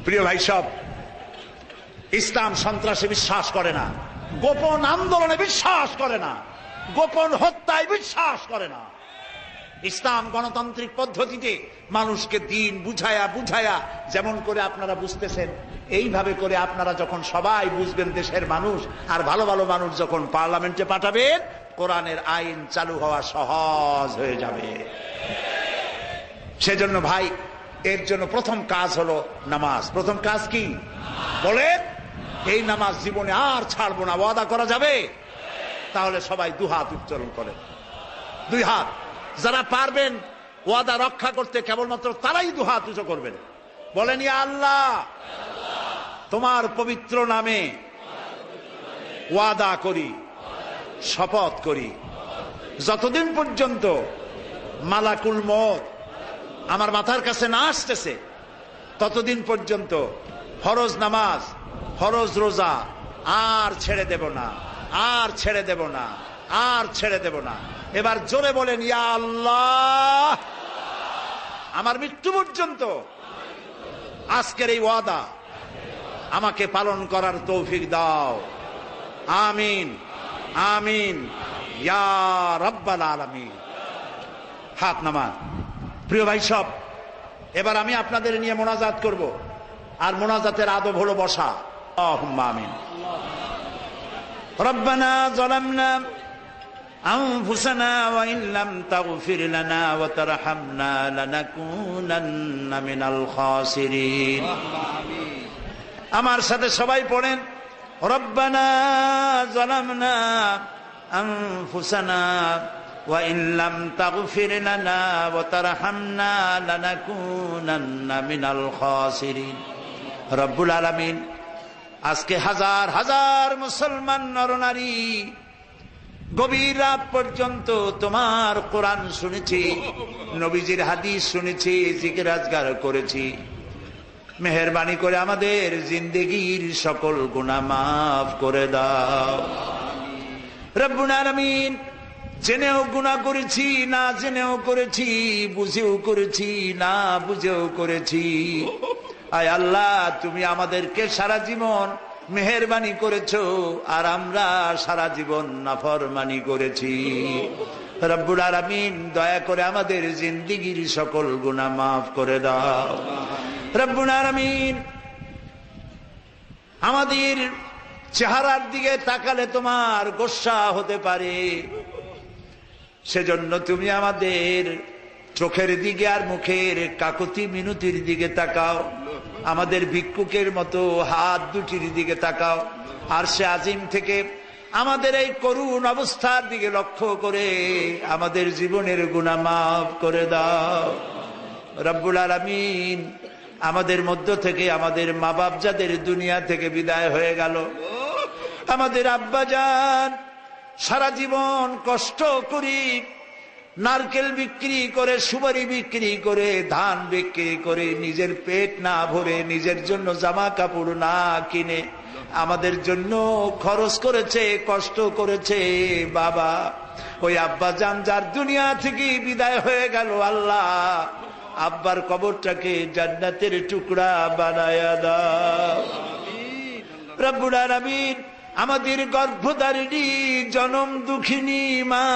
প্রিয় ভাই সব, ইসলাম সন্ত্রাসে বিশ্বাস করে না, গোপন আন্দোলনে বিশ্বাস করে না, গোপন হত্যায় বিশ্বাস করে না। ইসলাম গণতান্ত্রিক পদ্ধতিতে মানুষকে দিন বুঝায়া বুঝায়া, যেমন করে আপনারা বুঝতেছেন, এইভাবে করে আপনারা যখন সবাই বুঝবেন দেশের মানুষ, আর ভালো ভালো মানুষ যখন পার্লামেন্টে পাঠাবেন, কোরআনের আইন চালু হওয়া সহজ হয়ে যাবে। সেজন্য ভাই, এর জন্য প্রথম কাজ হলো নামাজ। প্রথম কাজ কি বলেন? এই নামাজ জীবনে আর ছাড়বো না, ওয়াদা করা যাবে? তাহলে সবাই দুহাত উত্তোলন করেন, দুই হাত। যারা পারবেন ওয়াদা রক্ষা করতে কেবলমাত্র তারাই দুহাত উঁচু করবেন। বলেন, ইয়া আল্লাহ, তোমার পবিত্র নামে ওয়াদা করি, শপথ করি, যতদিন পর্যন্ত মালাকুল মউত আমার মাথার কাছে না আসতেছে ততদিন পর্যন্ত ফরজ নামাজ, ফরজ রোজা আর ছেড়ে দেব না, আর ছেড়ে দেব না, আর ছেড়ে দেব না। এবার জোরে বলেন, ইয়া আল্লাহ, আমার মৃত্যু পর্যন্ত আজকের এই ওয়াদা আমাকে পালন করার তৌফিক দাও। আমিন, আমিন, ইয়া রাব্বাল আলামিন। হাত নামান। প্রিয় ভাই সব, এবার আমি আপনাদের নিয়ে মোনাজাত করব, আর মোনাজাতের আদব হলো বসা। আল্লাহুম্মা আমিন। রব্বানা যালামনা আনফুসানা ওয়া ইন লাম তাগফির লানা ওয়া তারহামনা লানাকুনান্না মিনাল খাসিরিন। আমার সাথে সবাই পড়েন, রব্বানা যালামনা আনফুসানা ওয়া ইন লাম তাগফির লানা ওয়া তারহামনা লানাকুনান্না মিনাল খাসিরিন। রব্বুল আলামিন, আজকে হাজার হাজার মুসলমান নরনারী গভীর রাত পর্যন্ত তোমার কোরআন শুনেছি, নবীজির হাদিস শুনেছি, জিকির আজগার করেছি। মেহেরবানি করে আমাদের জিন্দেগীর সকল গুনাহ মাফ করে দাও। রব্বুল আলামিন, জেনেও গুনাহ করেছি, না জেনেও করেছি, বুঝেও করেছি, না বুঝেও করেছি। আয় আল্লাহ, তুমি আমাদেরকে সারা জীবন মেহেরবানি করেছো, আর আমরা সারা জীবন নাফরমানি করেছি। রব্বুল আলামিন, দয়া করে আমাদের জিন্দেগীর সকল গুনাহ মাফ করে দাও। রব্বুল আলামিন, আমাদের চেহারার দিকে তাকালে তোমার গোসা হতে পারে, সেজন্য তুমি আমাদের চোখের দিকে আর মুখের কাকুতি মিনতির দিকে তাকাও। আমাদের ভিক্ষুকের মতো হাত দুটির দিকে তাকাও। আরশে আজিম থেকে আমাদের এই করুণ অবস্থার দিকে লক্ষ্য করে আমাদের জীবনের গুনাহ মাফ করে দাও। রব্বুল আলামিন, আমাদের মধ্য থেকে আমাদের মা বাপ যাদের দুনিয়া থেকে বিদায় হয়ে গেল, আমাদের আব্বাজান সারা জীবন কষ্ট করি, নারকেল বিক্রি করে, সুপারি বিক্রি করে, ধান বিক্রি করে, নিজের পেট না ভরে, নিজের জন্য জামা কাপড় না কিনে আমাদের জন্য খরচ করেছে, কষ্ট করেছে। বাবা, ওই আব্বাজান যার দুনিয়া থেকে বিদায় হয়ে গেল, আল্লাহ আব্বার কবরটাকে জান্নাতের টুকরা বানায়া দাও। রব্বুল আলামিন, আমাদের গর্ভধারিণী জনম দুঃখিনী মা,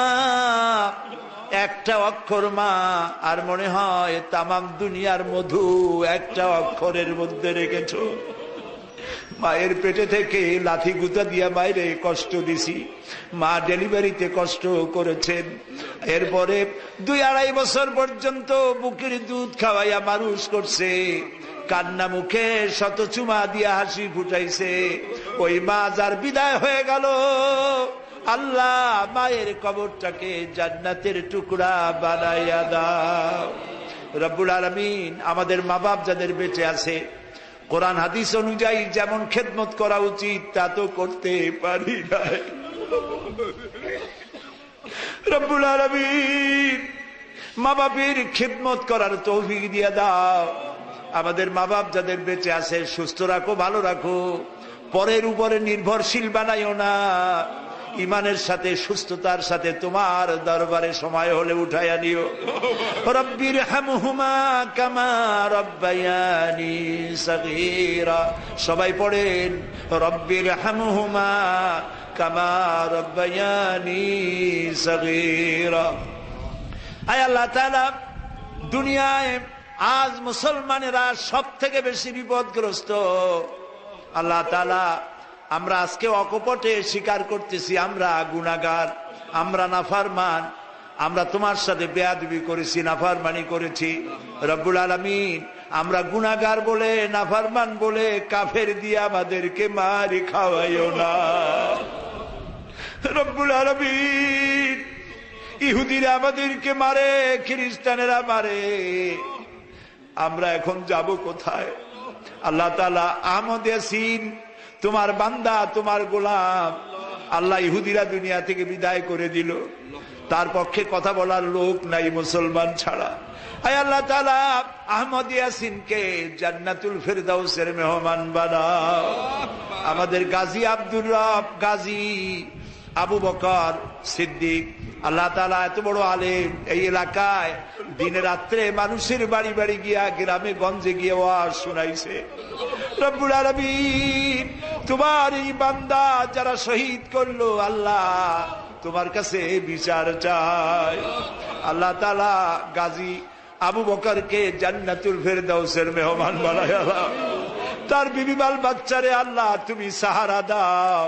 একটা অক্ষর মা, আর মনে হয় তামাম দুনিয়ার মধু একটা অক্ষরের মধ্যে রেখেছো। মায়ের পেটে থেকে লাথি গুতা দিয়া মায়েরে কষ্ট দিছি, মা ডেলিভারিতে কষ্ট করেছেন, এরপরে 2-2.5 বছর পর্যন্ত বুকের দুধ খাওয়াইয়া মানুষ করছে, কান্না মুখে শত চুমা দিয়া হাসি ফুটাইছে। ওই মা যার বিদায় হয়ে গেল, আল্লাহ মায়ের কবরটাকে জান্নাতের টুকরা বানাইয়া দাও। রব্বুল আলামিন, আমাদের মা বাপ যাদের বেঁচে আছে, কোরআন হাদিস অনুযায়ী যেমন খেদমত করা উচিত তা তো করতে পারি নাই। রব্বুল আলামিন, মা বাপের খেদমত করার তৌফিক দিয়া দাও। আমাদের মা বাপ যাদের বেঁচে আছে সুস্থ রাখো, ভালো রাখো, পরের উপরে নির্ভরশীল বানাইও না। ইমানের সাথে, সুস্থতার সাথে তোমার দরবারে সময় হলে উঠাইয়া নিও। রব্বির হামহুমা কামা রব্বায়ানি সগীরা। সবাই পড়েন, রব্বির হামহুমা কামা রব্বায়ানি সগীরা। আয় আল্লাহ তাআলা, দুনিয়ায় আজ মুসলমানেরা সব থেকে বেশি বিপদগ্রস্ত। আল্লাহ তাআলা, আমরা আজকে অকপটে স্বীকার করতেছি আমরা গুনাহগার, আমরা নাফরমান, আমরা তোমার সাথে বেয়াদবি করেছি, নাফরমানি করেছি। রব্বুল আলামিন, আমরা গুনাহগার বলে, নাফরমান বলে কাফের দিয়ে আমাদেরকে মারি খাওয়াইও না। রব্বুল আলামিন, ইহুদিরা আমাদেরকে মারে, খ্রিস্টানেরা মারে, আমরা এখন যাব কোথায়? আল্লাহ তাআলা, আহমদ ইয়াসিন তোমার বান্দা, তোমার গোলাম, আল্লাহ ইহুদিরা দুনিয়া থেকে বিদায় করে দিল, তার পক্ষে কথা বলার লোক নাই মুসলমান ছাড়া। আয় আল্লাহ তাআলা আহমদ ইয়াসিনকে জান্নাতুল ফেরদাউসের মেহমান বানাও। আমাদের গাজী আব্দুর রব, গাজী আবু বকর সিদ্দিক, আল্লাহ তাআলা এত বড় আলেম, এই এলাকায় দিনে রাত্রে মানুষের বাড়ি বাড়ি গিয়া, গ্রামে গঞ্জে গিয়ে ওয়াজ শুনাইছে। রব্বুল আলামিন, তোমার এই বান্দা যারা শহীদ করলো, আল্লাহ তোমার কাছে বিচার চাই। আল্লাহ তাআলা গাজী আবু বকরকে জান্নাতুল ফেরদাউসের মেহমান বানায়া দাও। তার বিবি বাল বাচ্চারে আল্লাহ তুমি সাহারা দাও,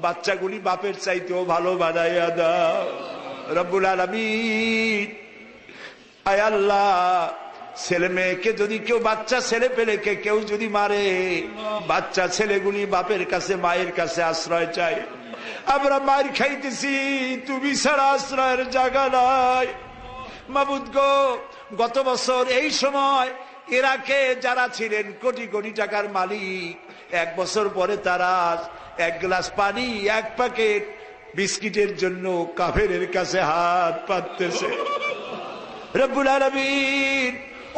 বাচ্চাগুলি বাপের চাইতেও ভালো বানাইয়া দাও। রব্বুল আলামিন, আয় আল্লাহ ছেলে মেয়েকে যদি কেউ, বাচ্চা ছেলে পেলেকে কেউ যদি মারে, বাচ্চা ছেলেগুলি বাপের কাছে মায়ের কাছে আশ্রয় চাই। আমরা মার খাইতেছি, তুমি ছাড়া আশ্রয়ের জায়গা নাই। মাবুদ গো, গত বছর এই সময় ইরাকে যারা ছিলেন কোটি কোটি টাকার মালিক, এক বছর পরে তারা এক গ্লাস পানি, এক প্যাকেট বিস্কিটের জন্য কাফেরের কাছে হাত পাততেছে। রব্বুল আলামিন,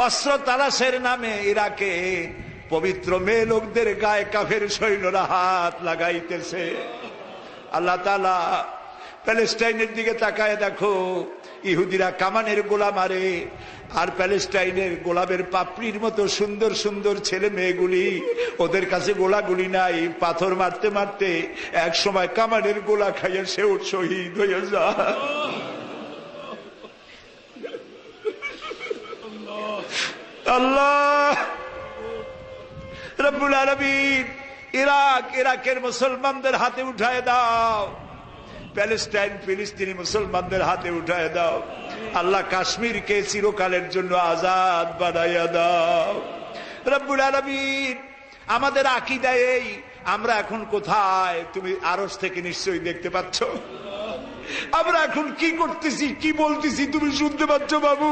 অস্ত্র তালাশের নামে ইরাকে পবিত্র মেয়ে লোকদের গায়ে কাফের সৈন্যরা হাত লাগাইতেছে। আল্লাহ তাআলা প্যালেস্টাইনের দিকে তাকায় দেখো, ইহুদিরা কামানের গোলা মারে, আর প্যালেস্টাইনের গোলাপের পাপড়ির মতো সুন্দর সুন্দর ছেলে মেয়েগুলি, ওদের কাছে গোলাগুলি নাই, পাথর মারতে মারতে এক সময় কামানের গোলা খাইয়া সেও শহীদ হয়ে যায়। আল্লাহ রব্বুল আলামিন, ইরাকের মুসলমানদের হাতে উঠায় দাও, প্যালেস্টাইন ফিলিস্তিনি মুসলমানদের হাতে উঠায় দাও। আল্লাহ কাশ্মীরকে চিরকালের জন্য আজাদ বানাইয়া দাও। রব্বুল আলামিন, আমাদের আকীদা এই, আমরা এখন কোথায় তুমি আরশ থেকে নিশ্চয়ই দেখতে পাচ্ছ। আমরা এখন কি করতেছি, কি বলতেছি তুমি শুনতে পাচ্ছ বাবু।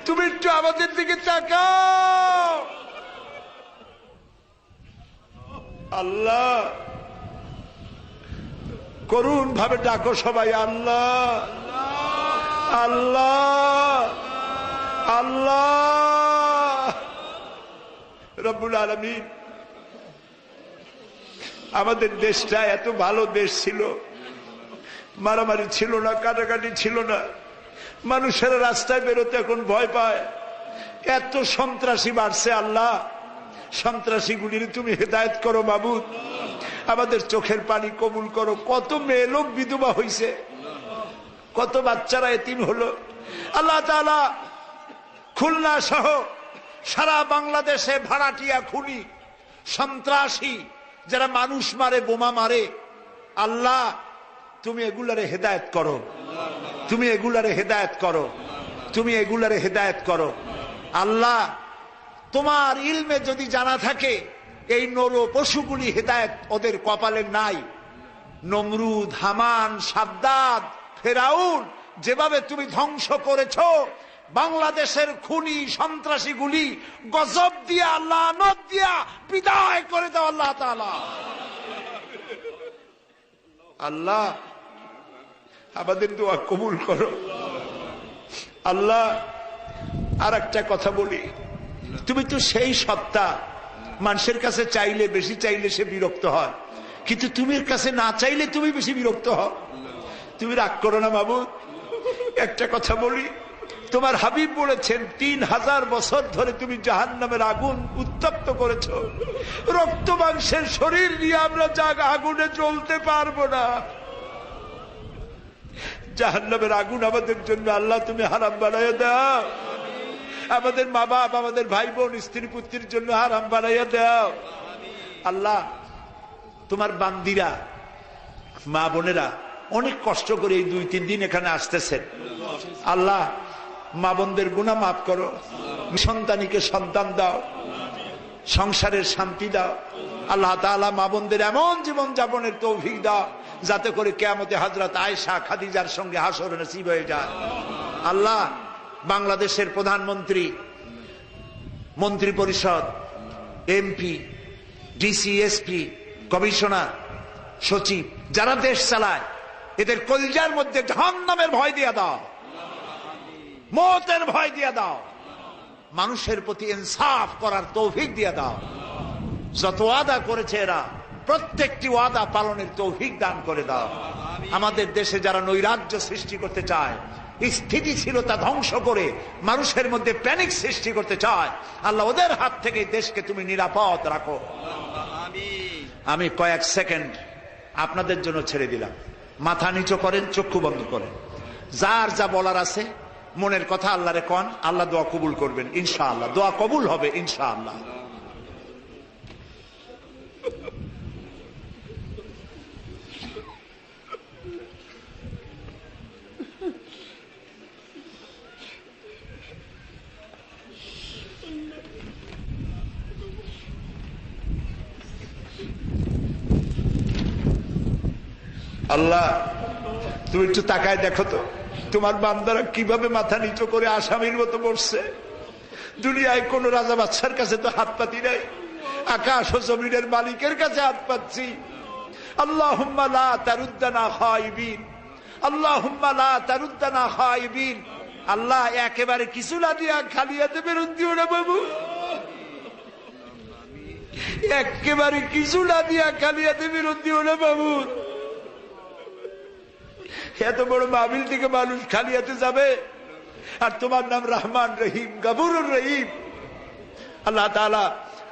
তুমি একটু আমাদের দিকে তাকাও। আল্লাহ করুণ ভাবে ডাকো সবাই, আল্লাহ আল্লাহ আল্লাহ। রব্বুল আলামিন, আমাদের দেশটা এত ভালো দেশ ছিল, মারামারি ছিল না, কাটাকাটি ছিল না, মানুষেরা রাস্তায় বেরোতে এখন ভয় পায়। এত সন্ত্রাসী বাড়ছে, আল্লাহ সন্ত্রাসীগুলির তুমি হেদায়েত করো মাবুদ, আমাদের চোখের পানি কবুল করো। কত মেয়ে লোক বিধবা হইছে, কত বাচ্চারা এতিম হলো। আল্লাহ তাআলা খুলনা সহ সারা বাংলাদেশে ভাড়াটিয়া, খুনি, সন্ত্রাসী যারা মানুষ মারে, বোমা মারে, আল্লাহ তুমি এগুলারে হেদায়েত করো, তুমি এগুলারে হেদায়েত করো, তুমি এগুলারে হেদায়েত করো। আল্লাহ তোমার ইলমে যদি জানা থাকে এই নর পশুগুলি হেদায়েত ওদের কপালে নাই, নমরুদ, হামান, সাদ্দাদ, ফেরাউন যেভাবে তুমি ধ্বংস করেছো, বাংলাদেশের খুনি সন্ত্রাসীগুলি গজব দিয়া, লানত দিয়া বিদায় করে দাও আল্লাহ তাআলা। আল্লাহ আমাদের দোয়া কবুল করো। আল্লাহ আর একটা কথা বলি, তুমি তো সেই সত্তা, মানুষের কাছে চাইলে, বেশি চাইলে সে বিরক্ত হয়, কিন্তু তুমি এর কাছে না চাইলে তুমি বেশি বিরক্ত হও। তুমি রাগ করো না মাবুদ। একটা কথা বলি, তোমার হাবিব বলেছেন 3000 বছর ধরে তুমি জাহান্নামের আগুন উত্তপ্ত করেছো, রক্ত মাংসের শরীর নিয়ে আমরা আগুনে জ্বলতে পারবো না। জাহান্নামের আগুন আমাদের জন্য আল্লাহ তুমি হারাম বানাইয়া দাও, আমাদের মা বাপ, আমাদের ভাই বোন, স্ত্রী পুত্রের জন্য হারাম বানাইয়া দাও। আল্লাহ তোমার বান্দিরা, মা বোনেরা অনেক কষ্ট করে এই 2-3 দিন এখানে আসতেছেন। আল্লাহ মা বোনদের গুনাহ মাফ করো, সন্তানীকে সন্তান দাও, সংসারের শান্তি দাও। আল্লাহ তাআলা মা বোনদের এমন জীবন যাপনের তৌফিক দাও যাতে করে কিয়ামতে হযরত আয়েশা, খাদিজার সঙ্গে হাসর নসিব হয়ে যায়। আল্লাহ বাংলাদেশের প্রধানমন্ত্রী, মন্ত্রী পরিষদ, এমপি, ডিসি, এসপি, কমিশনার, সচিব যারা দেশ চালায় এদের কলজার মধ্যে জাহান্নামের ভয় দিয়ে দাও, মওতের ভয় দিয়ে দাও, মানুষের প্রতি ইনসাফ করার তৌফিক দিয়ে দাও। যত ওয়াদা করেছে এরা প্রত্যেকটি ওয়াদা পালনের তৌফিক দান করে দাও। আমাদের দেশে যারা নৈরাজ্য সৃষ্টি করতে চায়, স্থিতিশীলতা ধ্বংস করে মানুষের মধ্যে প্যানিক সৃষ্টি করতে চায়, আল্লাহ ওদের হাত থেকে দেশকে তুমি নিরাপদ রাখো। আমি কয়েক সেকেন্ড আপনাদের জন্য ছেড়ে দিলাম। মাথা নিচু করেন, চক্ষু বন্ধ করেন, যার যা বলার আছে মনের কথা আল্লাহরে কন, আল্লাহ দোয়া কবুল করবেন ইনশাআল্লাহ, দোয়া কবুল হবে ইনশাআল্লাহ। আল্লাহ তুমি একটু তাকায় দেখো তো, তোমার বান্দারা কিভাবে মাথা নিচু করে আসামির মতো বসছে। দুনিয়ায় কোন রাজা বাদশার কাছে তো হাত পাতি নাই, আকাশ ও জমিনের মালিকের কাছে হাত পাচ্ছি। আল্লাহুম্মা লা তারুদ্দানা খায়িবিন, আল্লাহুম্মা লা তারুদ্দানা খায়িবিন। আল্লাহ একেবারে কিছু না দিয়া খালি হাতে ফেরত দিও না বাবু, একেবারে কিছু না দিয়া খালি হাতে ফেরত দিও না বাবু। এত বড় মাহফিল থেকে মানুষ খালি হাতে যাবে, আর তোমার নাম রহমান রহিম গফুরুর রহিম। আল্লাহ তাআলা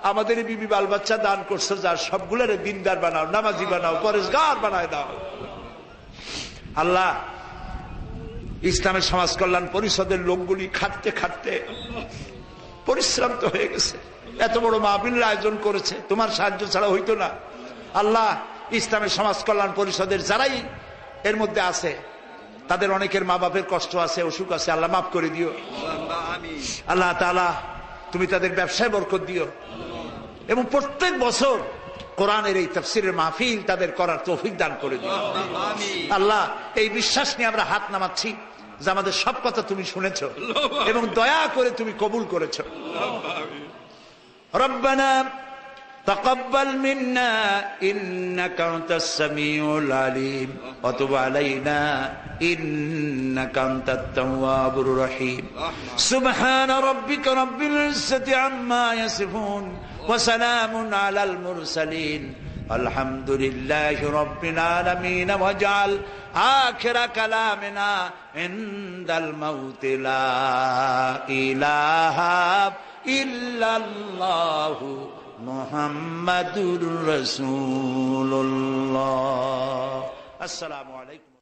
আমাদের বিবি বাল বাচ্চা দান করছো, যার সবগুলোর দিনদার বানাও, নামাজি বানাও, পরেশগার বানায় দাও। আল্লাহ ইসলামের সমাজ কল্যাণ পরিষদের লোকগুলি খাটতে খাটতে পরিশ্রান্ত হয়ে গেছে, এত বড় মাহফিলের আয়োজন করেছে, তোমার সাহায্য ছাড়া হইতো না। আল্লাহ ইসলামের সমাজ কল্যাণ পরিষদের যারাই এর মধ্যে আছে, তাদের অনেকের মা বাপের কষ্ট আছে, অসুখ আছে, আল্লাহ মাফ করে দিও। আল্লাহ তাআলা তুমি তাদের ব্যবসায় বরকত দিও, এবং প্রত্যেক বছর কোরআনের এই তাফসীরের মাহফিল তাদের করার তৌফিক দান করে দিও। আল্লাহ এই বিশ্বাস নিয়ে আমরা হাত নামাচ্ছি যে আমাদের সব কথা তুমি শুনেছো এবং দয়া করে তুমি কবুল করেছো। রব্বানা تقبل منا إنك أنت السميع العليم وتب علينا إنك أنت التواب الرحيم سبحان ربك رب العزة عما يصفون وسلام على المرسلين الحمد لله رب العالمين واجعل آخر كلامنا عند الموت لا إله إلا الله মুহাম্মাদুর রাসূলুল্লাহ। আসসালামু আলাইকুম।